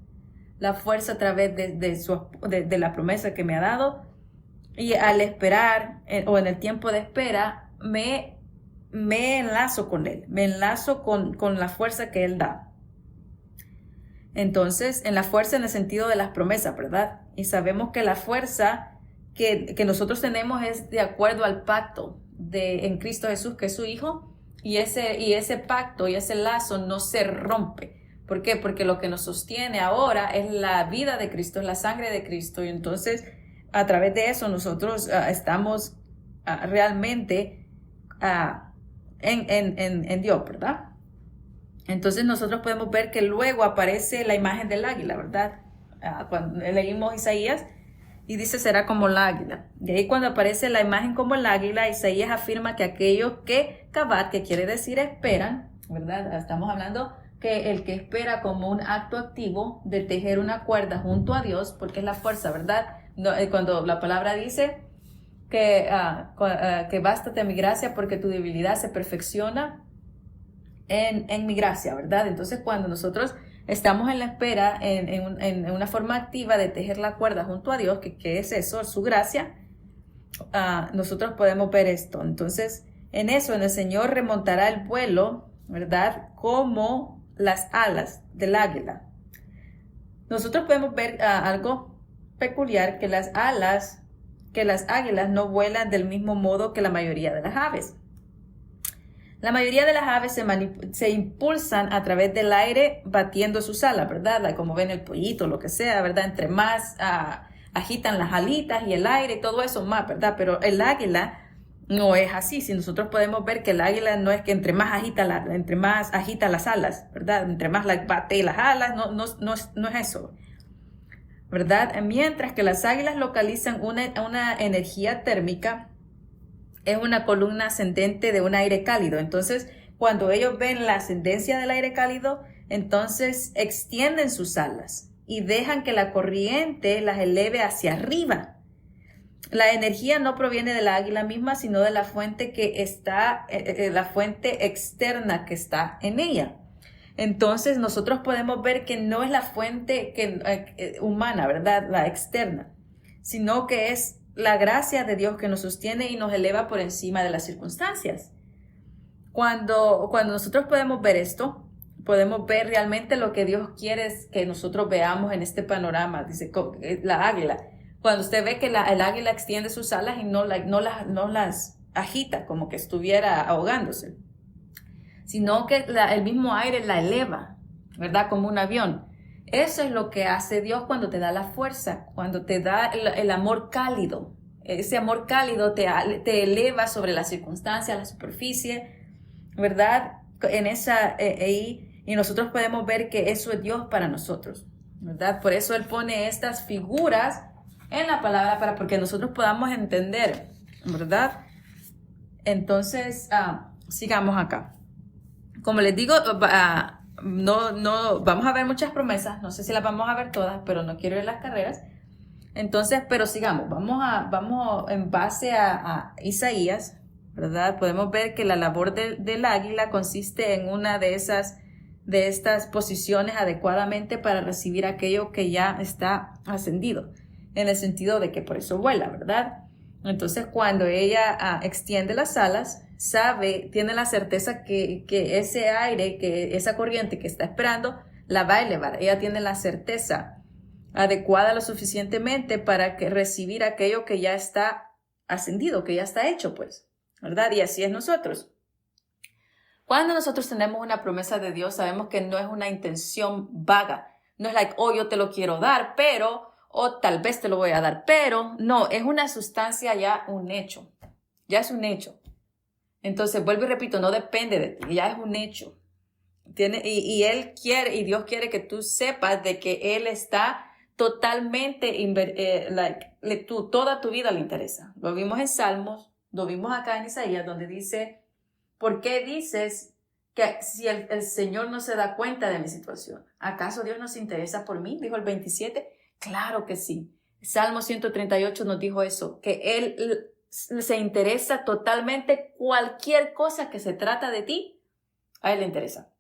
[SPEAKER 1] La fuerza a través de la promesa que me ha dado. Y al esperar, o en el tiempo de espera, me enlazo con Él. Me enlazo con la fuerza que Él da. Entonces, en la fuerza en el sentido de las promesas, ¿verdad? Y sabemos que la fuerza que nosotros tenemos es de acuerdo al pacto en Cristo Jesús, que es su Hijo. Y ese pacto y ese lazo no se rompe. ¿Por qué? Porque lo que nos sostiene ahora es la vida de Cristo, es la sangre de Cristo. Y entonces, a través de eso, nosotros estamos realmente en Dios, ¿verdad? Entonces, nosotros podemos ver que luego aparece la imagen del águila, ¿verdad? Cuando leímos Isaías y dice, será como el águila. De ahí cuando aparece la imagen como el águila, Isaías afirma que aquellos que cavat, que quiere decir esperan, ¿verdad? Estamos hablando que el que espera como un acto activo de tejer una cuerda junto a Dios, porque es la fuerza, ¿verdad? No, cuando la palabra dice que bástate mi gracia porque tu debilidad se perfecciona en mi gracia, ¿verdad? Entonces cuando nosotros estamos en la espera, en una forma activa de tejer la cuerda junto a Dios, que es eso, su gracia, nosotros podemos ver esto. Entonces, en eso, en el Señor remontará el vuelo, ¿verdad? Como las alas del águila. Nosotros podemos ver algo peculiar, que las águilas no vuelan del mismo modo que la mayoría de las aves. La mayoría de las aves se impulsan a través del aire batiendo sus alas, ¿verdad? Como ven el pollito, lo que sea, ¿verdad? Entre más agitan las alitas y el aire y todo eso más, ¿verdad? Pero el águila no es así. Si nosotros podemos ver que el águila no es que entre más agita las alas, ¿verdad? Entre más bate las alas, no es eso, ¿verdad? Mientras que las águilas localizan una energía térmica, es una columna ascendente de un aire cálido. Entonces, cuando ellos ven la ascendencia del aire cálido, entonces extienden sus alas y dejan que la corriente las eleve hacia arriba. La energía no proviene de la águila misma, sino de la fuente la fuente externa que está en ella. Entonces, nosotros podemos ver que no es la fuente humana, ¿verdad? La externa, sino que es la gracia de Dios que nos sostiene y nos eleva por encima de las circunstancias. Cuando nosotros podemos ver esto, podemos ver realmente lo que Dios quiere que nosotros veamos en este panorama. Dice la águila. Cuando usted ve que el águila extiende sus alas y no las agita como que estuviera ahogándose, sino que el mismo aire la eleva, ¿verdad? Como un avión. Eso es lo que hace Dios cuando te da la fuerza, cuando te da el amor cálido. Ese amor cálido te eleva sobre la circunstancia, la superficie, ¿verdad? Y nosotros podemos ver que eso es Dios para nosotros, ¿verdad? Por eso Él pone estas figuras en la palabra porque nosotros podamos entender, ¿verdad? Entonces, sigamos acá. Como les digo, no vamos a ver muchas promesas, no sé si las vamos a ver todas, pero no quiero ir a las carreras. Entonces, pero sigamos, vamos en base a Isaías, ¿verdad? Podemos ver que la labor del águila consiste en una de estas posiciones adecuadamente para recibir aquello que ya está ascendido, en el sentido de que por eso vuela, ¿verdad? Entonces, cuando ella extiende las alas, tiene la certeza que ese aire, que esa corriente que está esperando, la va a elevar. Ella tiene la certeza adecuada lo suficientemente para recibir aquello que ya está ascendido, que ya está hecho, pues, ¿verdad? Y así es nosotros. Cuando nosotros tenemos una promesa de Dios, sabemos que no es una intención vaga. No es like, oh, yo te lo quiero dar, pero, o tal vez te lo voy a dar, pero, no, es una sustancia ya un hecho. Ya es un hecho. Entonces, vuelvo y repito, no depende de ti, ya es un hecho. Él quiere, y Dios quiere que tú sepas de que Él está totalmente, toda tu vida le interesa. Lo vimos en Salmos, lo vimos acá en Isaías, donde dice, ¿por qué dices que si el Señor no se da cuenta de mi situación? ¿Acaso Dios no se interesa por mí? Dijo el 27. Claro que sí. Salmo 138 nos dijo eso, que Él se interesa totalmente cualquier cosa que se trata de ti, a Él le interesa.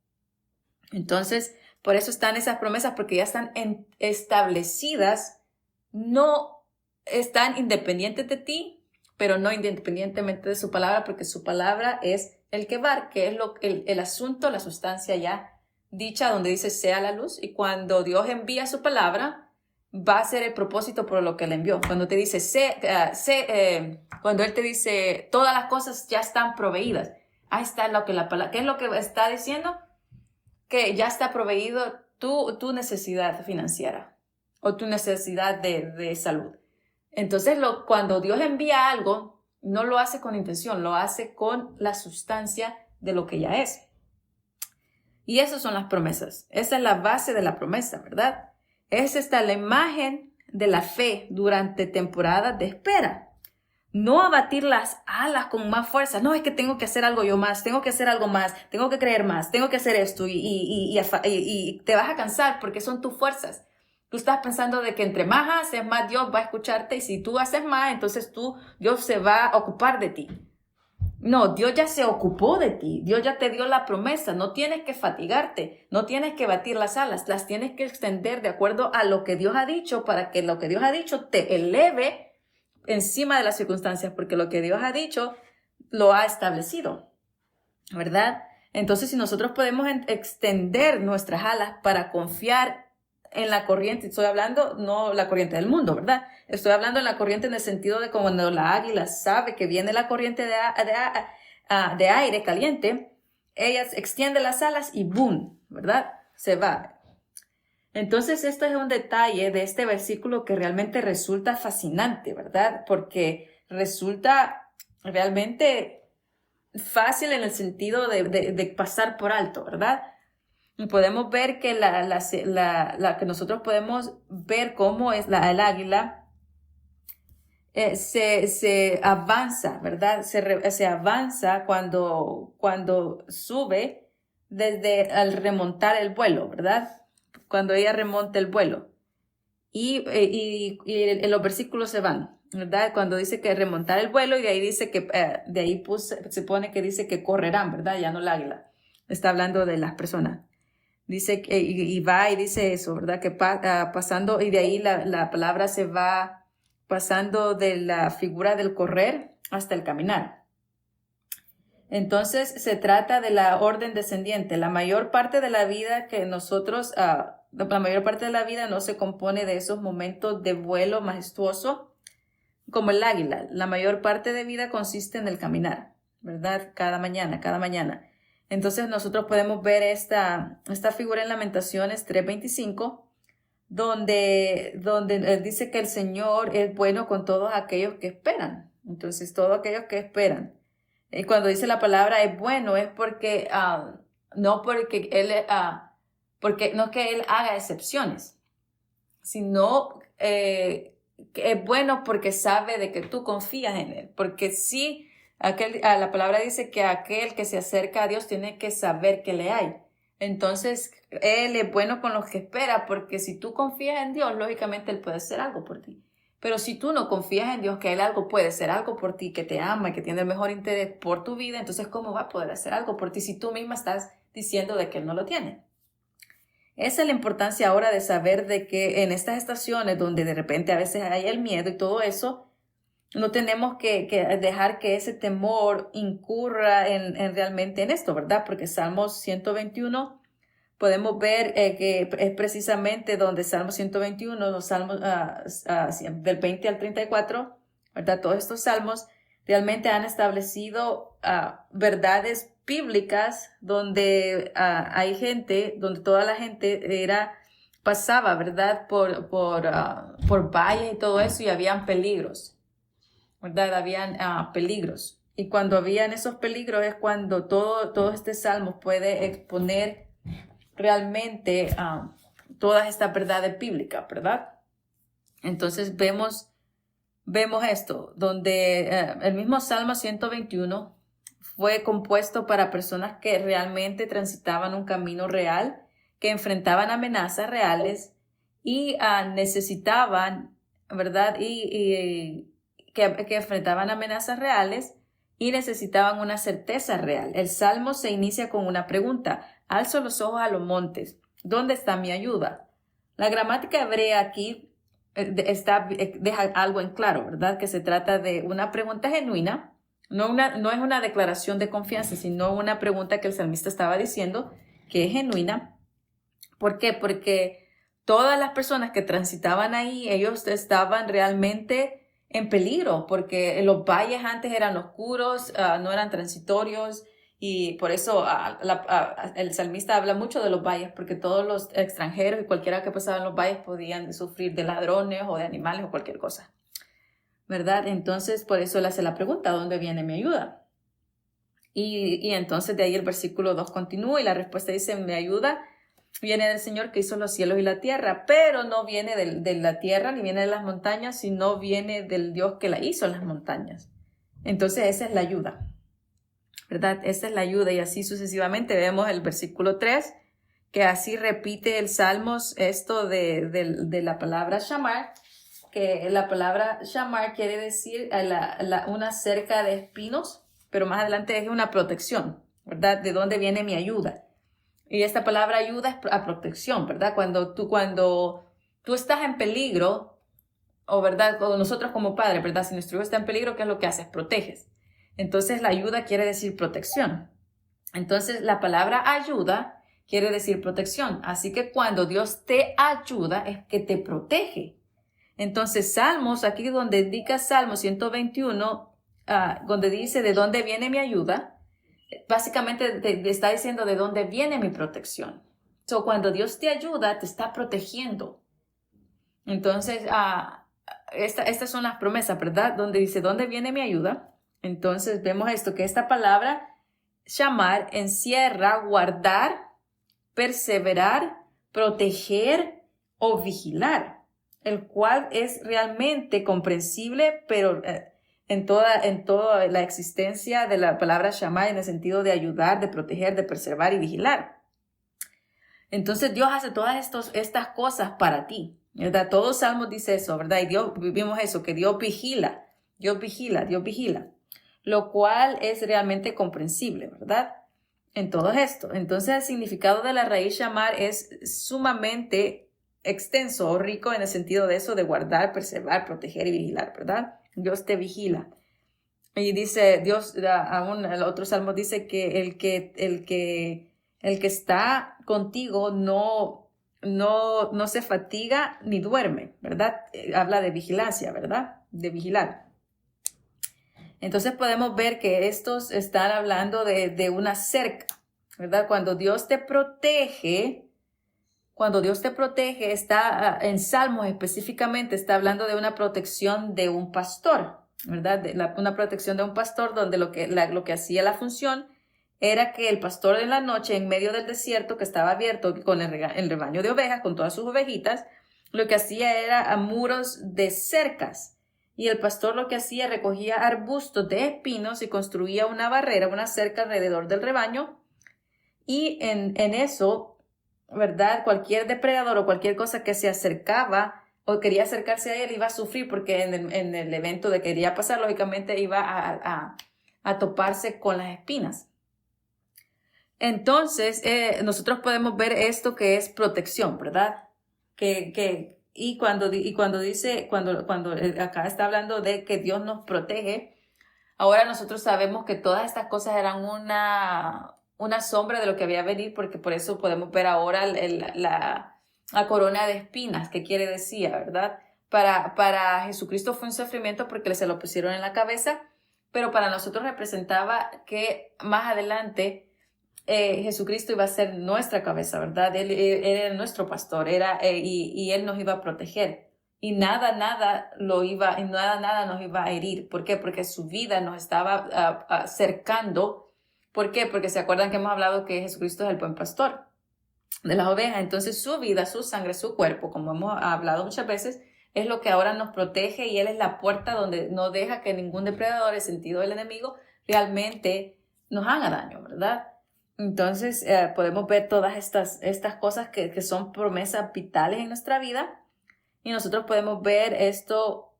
[SPEAKER 1] Entonces, por eso están esas promesas, porque ya están establecidas, no están independientes de ti, pero no independientemente de su palabra, porque su palabra es el kebar, que es el asunto, la sustancia ya dicha, donde dice sea la luz, y cuando Dios envía su palabra, va a ser el propósito por lo que le envió. Cuando te dice, cuando Él te dice, todas las cosas ya están proveídas, ahí está lo que la palabra, ¿qué es lo que está diciendo? Que ya está proveído tu necesidad financiera o tu necesidad de salud. Entonces, cuando Dios envía algo, no lo hace con intención, lo hace con la sustancia de lo que ya es. Y esas son las promesas. Esa es la base de la promesa, ¿verdad? Es la imagen de la fe durante temporadas de espera. No abatir las alas con más fuerza. No, es que tengo que hacer algo yo más, tengo que hacer algo más, tengo que creer más, tengo que hacer esto y te vas a cansar porque son tus fuerzas. Tú estás pensando de que entre más haces, más Dios va a escucharte y si tú haces más, entonces Dios se va a ocupar de ti. No, Dios ya se ocupó de ti, Dios ya te dio la promesa, no tienes que fatigarte, no tienes que batir las alas, las tienes que extender de acuerdo a lo que Dios ha dicho para que lo que Dios ha dicho te eleve encima de las circunstancias, porque lo que Dios ha dicho lo ha establecido, ¿verdad? Entonces, si nosotros podemos extender nuestras alas para confiar en la corriente, estoy hablando no la corriente del mundo, ¿verdad? Estoy hablando en la corriente en el sentido de cuando la águila sabe que viene la corriente de aire caliente, ella extiende las alas y ¡boom!, ¿verdad? Se va. Entonces, esto es un detalle de este versículo que realmente resulta fascinante, ¿verdad? Porque resulta realmente fácil en el sentido de pasar por alto, ¿verdad? Y podemos ver que la que nosotros podemos ver cómo es el águila se avanza, ¿verdad? Se avanza cuando sube al remontar el vuelo, ¿verdad? Cuando ella remonta el vuelo. Y los versículos se van, ¿verdad? Cuando dice que remontar el vuelo y de ahí dice que, de ahí se pone que dice que correrán, ¿verdad? Ya no el águila. Está hablando de las personas. Dice que, y va y dice eso, ¿verdad? Que pasando, y de ahí la palabra se va pasando de la figura del correr hasta el caminar. Entonces se trata de la orden descendiente. La mayor parte de la vida que nosotros, la mayor parte de la vida no se compone de esos momentos de vuelo majestuoso como el águila. La mayor parte de vida consiste en el caminar, ¿verdad? Cada mañana, cada mañana. Entonces nosotros podemos ver esta figura en Lamentaciones 3:25, donde dice que el Señor es bueno con todos aquellos que esperan. Entonces, todos aquellos que esperan. Y cuando dice la palabra es bueno, es porque, no porque porque no es que Él haga excepciones, sino que es bueno porque sabe de que tú confías en Él. Porque sí, la palabra dice que aquel que se acerca a Dios tiene que saber que le hay. Entonces, Él es bueno con los que espera, porque si tú confías en Dios, lógicamente Él puede hacer algo por ti. Pero si tú no confías en Dios, que Él puede hacer algo por ti, que te ama y que tiene el mejor interés por tu vida, entonces ¿cómo va a poder hacer algo por ti si tú misma estás diciendo de que Él no lo tiene? Esa es la importancia ahora de saber de que en estas estaciones donde de repente a veces hay el miedo y todo eso, no tenemos que dejar que ese temor incurra realmente en esto, ¿verdad? Porque Salmos 121 podemos ver que es precisamente donde Salmo 121, los salmos del 20 al 34, ¿verdad? Todos estos salmos realmente han establecido verdades bíblicas donde hay gente, donde toda la gente pasaba, ¿verdad? Por valles y todo eso, y habían peligros, ¿verdad? Habían peligros. Y cuando habían esos peligros es cuando todo este salmo puede exponer realmente todas estas verdades bíblicas, ¿verdad? Entonces vemos esto, donde el mismo Salmo 121 fue compuesto para personas que realmente transitaban un camino real, que enfrentaban amenazas reales y necesitaban, ¿verdad? Y que enfrentaban amenazas reales y necesitaban una certeza real. El Salmo se inicia con una pregunta: alzo los ojos a los montes, ¿dónde está mi ayuda? La gramática hebrea aquí deja algo en claro, ¿verdad? Que se trata de una pregunta genuina, no es una declaración de confianza, sino una pregunta que el salmista estaba diciendo que es genuina. ¿Por qué? Porque todas las personas que transitaban ahí, ellos estaban realmente en peligro, porque los valles antes eran oscuros, no eran transitorios, y por eso el salmista habla mucho de los valles, porque todos los extranjeros y cualquiera que pasaba en los valles podían sufrir de ladrones o de animales o cualquier cosa, ¿verdad? Entonces, por eso él hace la pregunta: ¿dónde viene mi ayuda? Y entonces de ahí el versículo 2 continúa y la respuesta dice: mi ayuda viene del Señor que hizo los cielos y la tierra, pero no viene de la tierra ni viene de las montañas, sino viene del Dios que la hizo en las montañas. Entonces esa es la ayuda, ¿verdad? Esa es la ayuda, y así sucesivamente. Vemos el versículo 3, que así repite el Salmos esto de la palabra shamar, que la palabra shamar quiere decir una cerca de espinos, pero más adelante es una protección, ¿verdad? ¿De dónde viene mi ayuda? Y esta palabra ayuda es a protección, ¿verdad? Cuando tú estás en peligro, o verdad, o nosotros como padres, ¿verdad? Si nuestro hijo está en peligro, ¿qué es lo que haces? Proteges. Entonces la ayuda quiere decir protección. Entonces la palabra ayuda quiere decir protección. Así que cuando Dios te ayuda es que te protege. Entonces Salmos, aquí donde indica Salmo 121, donde dice ¿de dónde viene mi ayuda? Básicamente te está diciendo de dónde viene mi protección. So, cuando Dios te ayuda, te está protegiendo. Entonces, estas son las promesas, ¿verdad? Donde dice, ¿dónde viene mi ayuda? Entonces, vemos esto, que esta palabra, shamar, encierra, guardar, perseverar, proteger o vigilar, el cual es realmente comprensible, pero en toda la existencia de la palabra shamar, en el sentido de ayudar, de proteger, de preservar y vigilar. Entonces Dios hace todas estas cosas para ti, ¿verdad? Todo Salmos dice eso, ¿verdad? Y vimos eso, que Dios vigila, Dios vigila, Dios vigila, lo cual es realmente comprensible, ¿verdad? En todo esto. Entonces el significado de la raíz shamar es sumamente extenso o rico en el sentido de eso, de guardar, preservar, proteger y vigilar, ¿verdad? Dios te vigila. Y dice Dios, aún el otro salmo dice que el que está contigo no se fatiga ni duerme, ¿verdad? Habla de vigilancia, ¿verdad? De vigilar. Entonces podemos ver que estos están hablando de una cerca, ¿verdad? Cuando Dios te protege, está en Salmos específicamente, está hablando de una protección de un pastor, ¿verdad? Una protección de un pastor donde lo que hacía la función era que el pastor en la noche, en medio del desierto que estaba abierto con el rebaño de ovejas, con todas sus ovejitas, lo que hacía era muros de cercas. Y el pastor lo que hacía, recogía arbustos de espinos y construía una barrera, una cerca alrededor del rebaño. Y en eso, ¿verdad? Cualquier depredador o cualquier cosa que se acercaba o quería acercarse a él iba a sufrir, porque en el evento de que quería pasar, lógicamente iba a toparse con las espinas. Entonces, nosotros podemos ver esto que es protección, ¿verdad? Cuando dice, cuando acá está hablando de que Dios nos protege, ahora nosotros sabemos que todas estas cosas eran una sombra de lo que había a venir, porque por eso podemos ver ahora la corona de espinas, que quiere decir, ¿verdad? Para Jesucristo fue un sufrimiento porque se lo pusieron en la cabeza, pero para nosotros representaba que más adelante Jesucristo iba a ser nuestra cabeza, ¿verdad? Él era nuestro pastor, y Él nos iba a proteger. Y nada nos iba a herir. ¿Por qué? Porque su vida nos estaba cercando. ¿Por qué? Porque se acuerdan que hemos hablado que Jesucristo es el buen pastor de las ovejas. Entonces su vida, su sangre, su cuerpo, como hemos hablado muchas veces, es lo que ahora nos protege, y Él es la puerta donde no deja que ningún depredador, en sentido del enemigo, realmente nos haga daño, ¿verdad? Entonces podemos ver todas estas cosas que son promesas vitales en nuestra vida, y nosotros podemos ver esto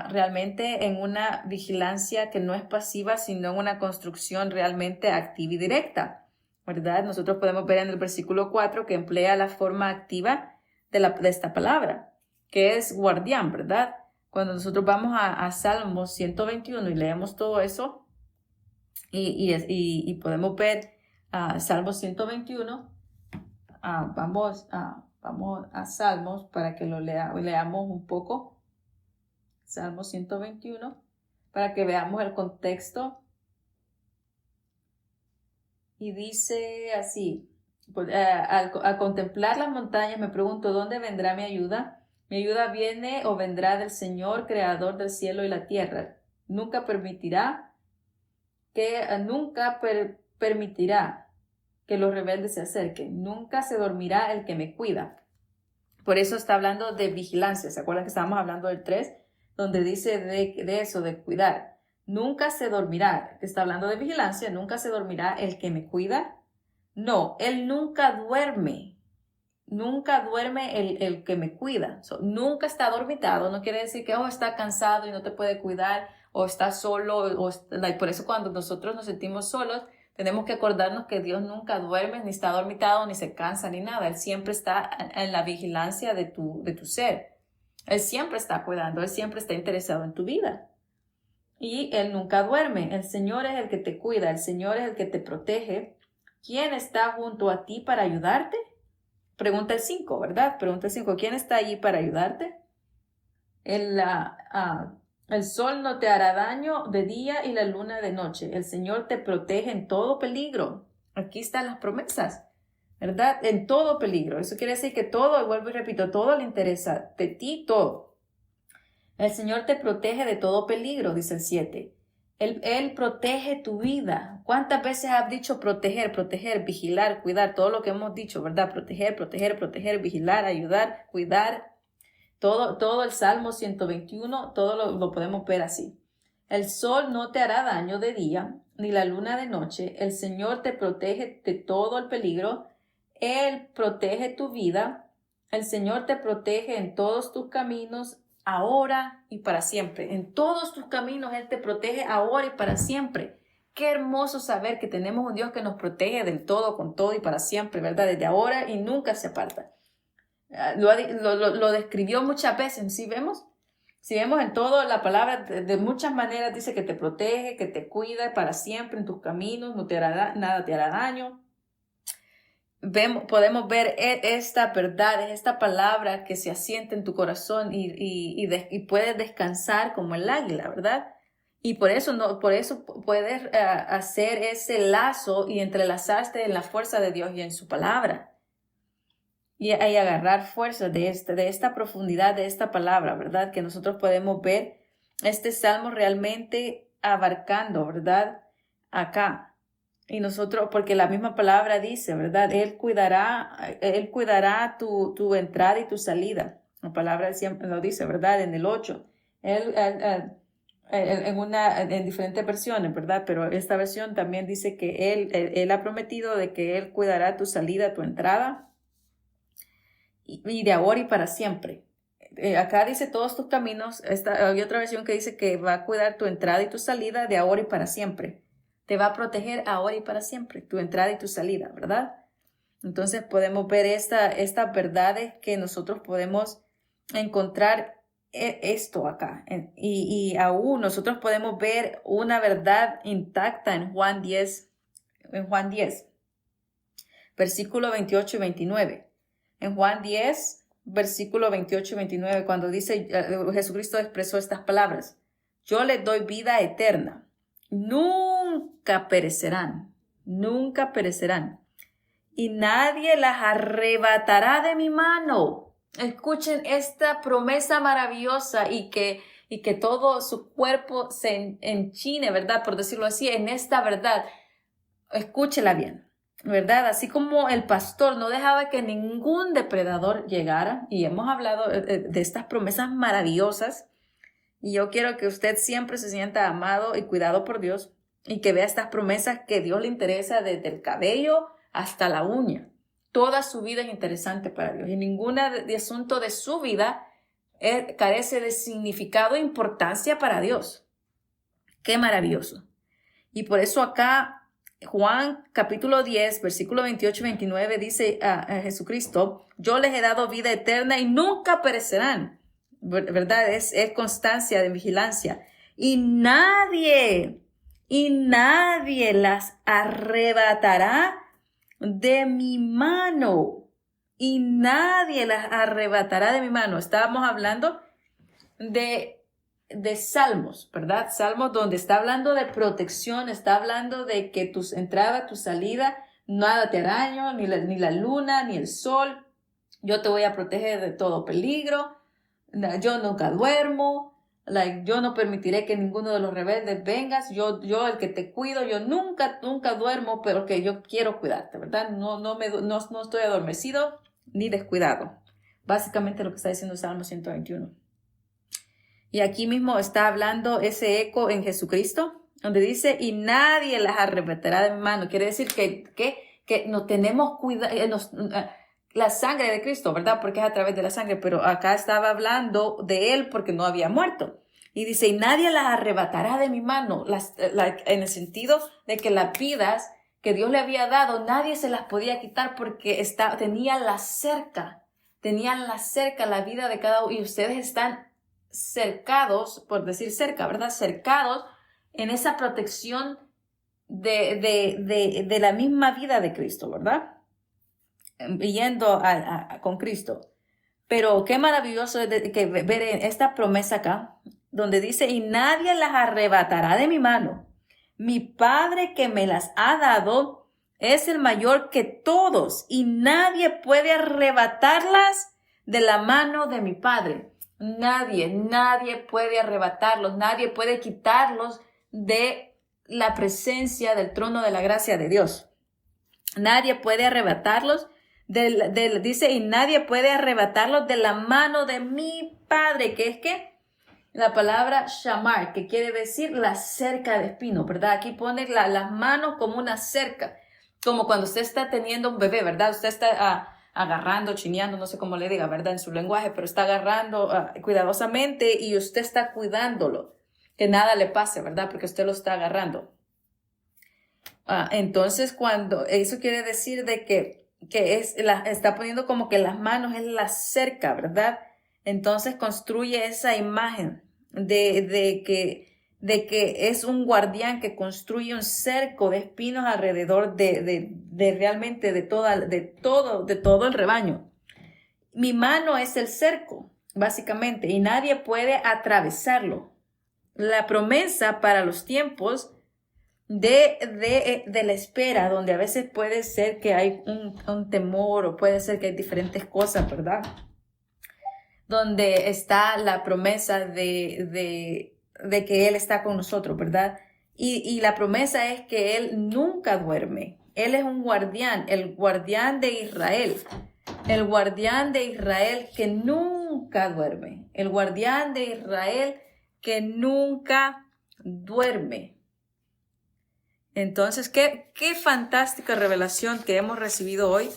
[SPEAKER 1] realmente en una vigilancia que no es pasiva, sino en una construcción realmente activa y directa, ¿verdad? Nosotros podemos ver en el versículo 4 que emplea la forma activa de esta palabra, que es guardián, ¿verdad? Cuando nosotros vamos a Salmos 121 y leemos todo eso, y podemos ver Salmos 121, vamos a Salmos para que lo leamos un poco. Salmos 121, para que veamos el contexto. Y dice así: al contemplar las montañas me pregunto, ¿dónde vendrá mi ayuda? Mi ayuda viene o vendrá del Señor, creador del cielo y la tierra. Nunca permitirá que los rebeldes se acerquen. Nunca se dormirá el que me cuida. Por eso está hablando de vigilancia. ¿Se acuerdan que estábamos hablando del 3? Donde dice de eso, de cuidar. Nunca se dormirá. Está hablando de vigilancia. Nunca se dormirá el que me cuida. No, Él nunca duerme. Nunca duerme el que me cuida. Nunca está dormitado. No quiere decir que está cansado y no te puede cuidar, o está solo. Por eso cuando nosotros nos sentimos solos, tenemos que acordarnos que Dios nunca duerme, ni está dormitado, ni se cansa, ni nada. Él siempre está en la vigilancia de tu ser. Él siempre está cuidando, Él siempre está interesado en tu vida. Y Él nunca duerme. El Señor es el que te cuida, el Señor es el que te protege. ¿Quién está junto a ti para ayudarte? Pregunta el 5, ¿verdad? Pregunta el 5. ¿Quién está allí para ayudarte? El sol no te hará daño de día y la luna de noche. El Señor te protege en todo peligro. Aquí están las promesas, ¿verdad? En todo peligro. Eso quiere decir que todo, vuelvo y repito, todo le interesa, de ti todo. El Señor te protege de todo peligro, dice el 7. Él protege tu vida. ¿Cuántas veces has dicho proteger, vigilar, cuidar? Todo lo que hemos dicho, ¿verdad? Proteger, vigilar, ayudar, cuidar. Todo el Salmo 121, todo lo podemos ver así. El sol no te hará daño de día, ni la luna de noche. El Señor te protege de todo el peligro. Él protege tu vida. El Señor te protege en todos tus caminos, ahora y para siempre. En todos tus caminos Él te protege ahora y para siempre. Qué hermoso saber que tenemos un Dios que nos protege del todo, con todo y para siempre, ¿verdad? Desde ahora y nunca se aparta. Lo describió muchas veces, ¿sí vemos? Si vemos en todo, la palabra de muchas maneras dice que te protege, que te cuida para siempre en tus caminos, nada te hará daño. Podemos ver esta verdad, esta palabra que se asienta en tu corazón y puedes descansar como el águila, ¿verdad? Y por eso puedes hacer ese lazo y entrelazarte en la fuerza de Dios y en su palabra. Y agarrar fuerza de esta profundidad, de esta palabra, ¿verdad? Que nosotros podemos ver este salmo realmente abarcando, ¿verdad? Acá. Y nosotros, porque la misma palabra dice, ¿verdad? Él cuidará tu entrada y tu salida. La palabra siempre lo dice, ¿verdad? En el 8. En diferentes versiones, ¿verdad? Pero esta versión también dice que Él ha prometido de que Él cuidará tu salida, tu entrada, y de ahora y para siempre. Acá dice todos tus caminos. Hay otra versión que dice que va a cuidar tu entrada y tu salida de ahora y para siempre. Te va a proteger ahora y para siempre, tu entrada y tu salida, ¿verdad? Entonces podemos ver estas verdades que nosotros podemos encontrar esto acá. Y aún nosotros podemos ver una verdad intacta en Juan 10. En Juan 10. versículo 28 y 29. En Juan 10, versículo 28 y 29, cuando dice, Jesucristo expresó estas palabras: yo les doy vida eterna, nunca perecerán, nunca perecerán, y nadie las arrebatará de mi mano. Escuchen esta promesa maravillosa y que todo su cuerpo se enchine, ¿verdad? Por decirlo así, en esta verdad. Escúchela bien, ¿verdad? Así como el pastor no dejaba que ningún depredador llegara, y hemos hablado de estas promesas maravillosas, y yo quiero que usted siempre se sienta amado y cuidado por Dios, y que vea estas promesas que Dios le interesa desde el cabello hasta la uña. Toda su vida es interesante para Dios, y ningún asunto de su vida carece de significado e importancia para Dios. Qué maravilloso. Y por eso acá Juan capítulo 10, versículo 28 y 29 dice a Jesucristo: yo les he dado vida eterna y nunca perecerán. ¿Verdad? Es constancia de vigilancia. Y nadie las arrebatará de mi mano. Y nadie las arrebatará de mi mano. Estábamos hablando de Salmos, ¿verdad? Salmos donde está hablando de protección, está hablando de que tu entrada, tu salida, nada te araña, ni la luna, ni el sol. Yo te voy a proteger de todo peligro. Yo nunca duermo. Yo no permitiré que ninguno de los rebeldes vengas. Yo el que te cuido, yo nunca duermo, pero que yo quiero cuidarte, ¿verdad? No estoy adormecido ni descuidado. Básicamente lo que está diciendo Salmo 121. Y aquí mismo está hablando ese eco en Jesucristo, donde dice: y nadie las arrebatará de mi mano. Quiere decir que no tenemos cuidado, la sangre de Cristo, ¿verdad? Porque es a través de la sangre, pero acá estaba hablando de Él porque no había muerto. Y dice: y nadie las arrebatará de mi mano, en el sentido de que las vidas que Dios le había dado, nadie se las podía quitar porque tenían la cerca la vida de cada uno, y ustedes están cercados, por decir cerca, ¿verdad? Cercados en esa protección de la misma vida de Cristo, ¿verdad? Yendo con Cristo. Pero qué maravilloso es que ver esta promesa acá, donde dice: y nadie las arrebatará de mi mano. Mi Padre que me las ha dado es el mayor que todos, y nadie puede arrebatarlas de la mano de mi Padre. Nadie puede arrebatarlos, nadie puede quitarlos de la presencia del trono de la gracia de Dios. Nadie puede arrebatarlos, dice: y nadie puede arrebatarlos de la mano de mi Padre, que es que la palabra shamar, que quiere decir la cerca de espino, ¿verdad? Aquí pone las manos como una cerca, como cuando usted está teniendo un bebé, ¿verdad? Usted está agarrando, chineando, no sé cómo le diga, ¿verdad? En su lenguaje, pero está agarrando cuidadosamente, y usted está cuidándolo, que nada le pase, ¿verdad? Porque usted lo está agarrando. Entonces, cuando eso quiere decir de que está poniendo como que las manos es la cerca, ¿verdad? Entonces construye esa imagen de que es un guardián que construye un cerco de espinos alrededor de realmente de todo el rebaño. Mi mano es el cerco, básicamente, y nadie puede atravesarlo. La promesa para los tiempos de la espera, donde a veces puede ser que hay un temor, o puede ser que hay diferentes cosas, ¿verdad? Donde está la promesa de que Él está con nosotros, ¿verdad? Y la promesa es que Él nunca duerme. Él es un guardián, el guardián de Israel. El guardián de Israel que nunca duerme. El guardián de Israel que nunca duerme. Entonces, qué fantástica revelación que hemos recibido hoy.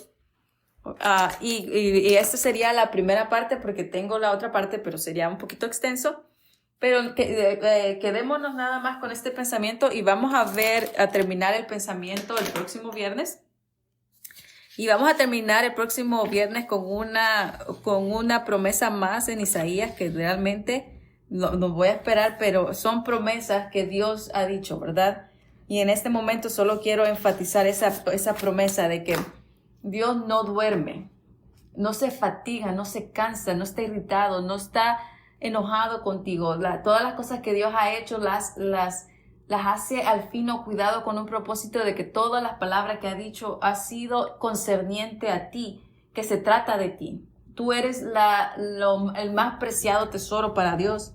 [SPEAKER 1] Y esta sería la primera parte, porque tengo la otra parte, pero sería un poquito extenso. Pero quedémonos nada más con este pensamiento, y vamos a terminar el pensamiento el próximo viernes. Y vamos a terminar el próximo viernes con una promesa más en Isaías, que realmente no voy a esperar, pero son promesas que Dios ha dicho, ¿verdad? Y en este momento solo quiero enfatizar esa promesa de que Dios no duerme, no se fatiga, no se cansa, no está irritado, no está enojado contigo. Todas las cosas que Dios ha hecho las hace al fino cuidado con un propósito de que todas las palabras que ha dicho ha sido concerniente a ti, que se trata de ti. Tú eres el más preciado tesoro para Dios.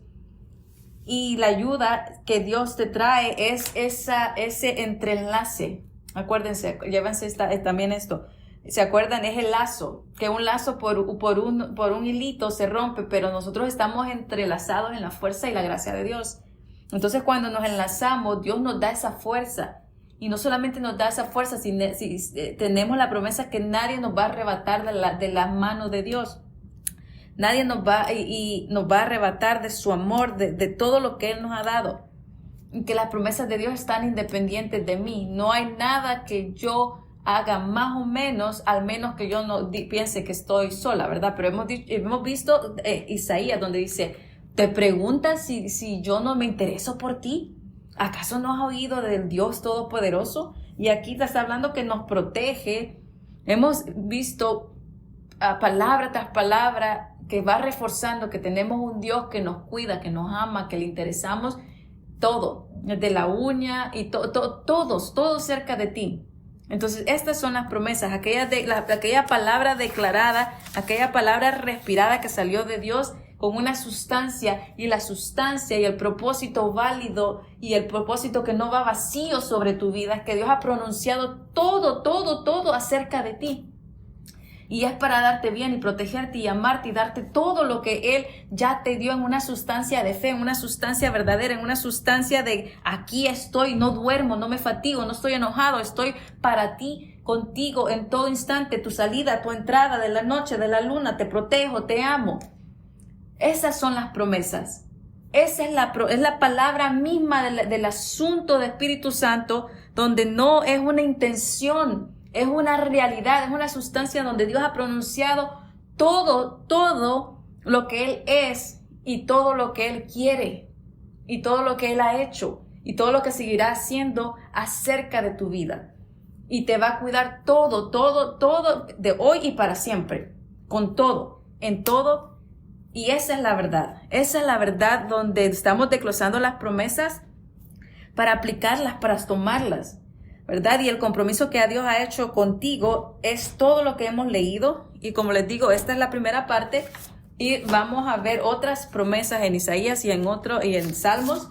[SPEAKER 1] Y la ayuda que Dios te trae es ese entrelace. Acuérdense, llévense también esto. ¿Se acuerdan? Es el lazo, que un lazo por un hilito se rompe, pero nosotros estamos entrelazados en la fuerza y la gracia de Dios. Entonces, cuando nos enlazamos, Dios nos da esa fuerza. Y no solamente nos da esa fuerza, si tenemos la promesa que nadie nos va a arrebatar de las manos de Dios. Nadie nos va a arrebatar de su amor, de todo lo que Él nos ha dado. Y que las promesas de Dios están independientes de mí. No hay nada que yo haga más o menos, al menos que yo no piense que estoy sola, ¿verdad? Pero hemos visto Isaías donde dice, ¿te preguntas si yo no me intereso por ti? ¿Acaso no has oído del Dios Todopoderoso? Y aquí te está hablando que nos protege. Hemos visto palabra tras palabra que va reforzando que tenemos un Dios que nos cuida, que nos ama, que le interesamos todo, desde la uña y todo cerca de ti. Entonces, estas son las promesas, aquella palabra declarada, aquella palabra respirada que salió de Dios con una sustancia, y la sustancia y el propósito válido y el propósito que no va vacío sobre tu vida, es que Dios ha pronunciado todo acerca de ti. Y es para darte bien y protegerte y amarte y darte todo lo que Él ya te dio en una sustancia de fe, en una sustancia verdadera, en una sustancia de aquí estoy, no duermo, no me fatigo, no estoy enojado, estoy para ti, contigo en todo instante, tu salida, tu entrada, de la noche, de la luna, te protejo, te amo. Esas son las promesas. Esa es la palabra misma del asunto de Espíritu Santo, donde no es una intención, es una realidad, es una sustancia donde Dios ha pronunciado todo lo que Él es y todo lo que Él quiere y todo lo que Él ha hecho y todo lo que seguirá haciendo acerca de tu vida. Y te va a cuidar todo de hoy y para siempre, con todo, en todo. Y esa es la verdad donde estamos desglosando las promesas para aplicarlas, para tomarlas, ¿verdad? Y el compromiso que Dios ha hecho contigo es todo lo que hemos leído. Y como les digo, esta es la primera parte y vamos a ver otras promesas en Isaías y en Salmos,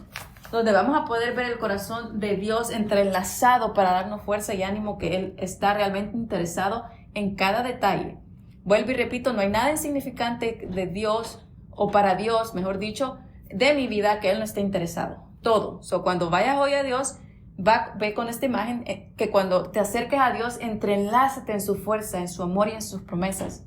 [SPEAKER 1] donde vamos a poder ver el corazón de Dios entrelazado para darnos fuerza y ánimo, que Él está realmente interesado en cada detalle. Vuelvo y repito, no hay nada insignificante de Dios, o para Dios, mejor dicho, de mi vida que Él no esté interesado. Todo. Cuando vayas hoy a Dios, ve con esta imagen que cuando te acerques a Dios, entrelázate en su fuerza, en su amor y en sus promesas.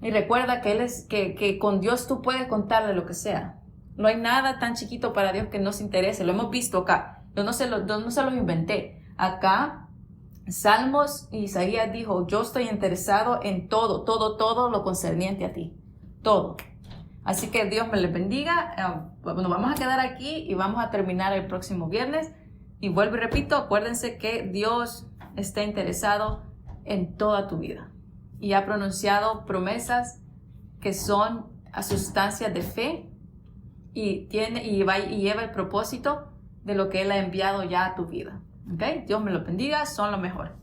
[SPEAKER 1] Y recuerda que con Dios tú puedes contarle lo que sea. No hay nada tan chiquito para Dios que no se interese. Lo hemos visto acá. Yo no se los inventé. Acá, Salmos, Isaías dijo, yo estoy interesado en todo lo concerniente a ti. Todo. Así que Dios me les bendiga. Nos vamos a quedar aquí y vamos a terminar el próximo viernes. Y vuelvo y repito, acuérdense que Dios está interesado en toda tu vida. Y ha pronunciado promesas que son a sustancias de fe y lleva el propósito de lo que Él ha enviado ya a tu vida. ¿Okay? Dios me lo bendiga, son lo mejor.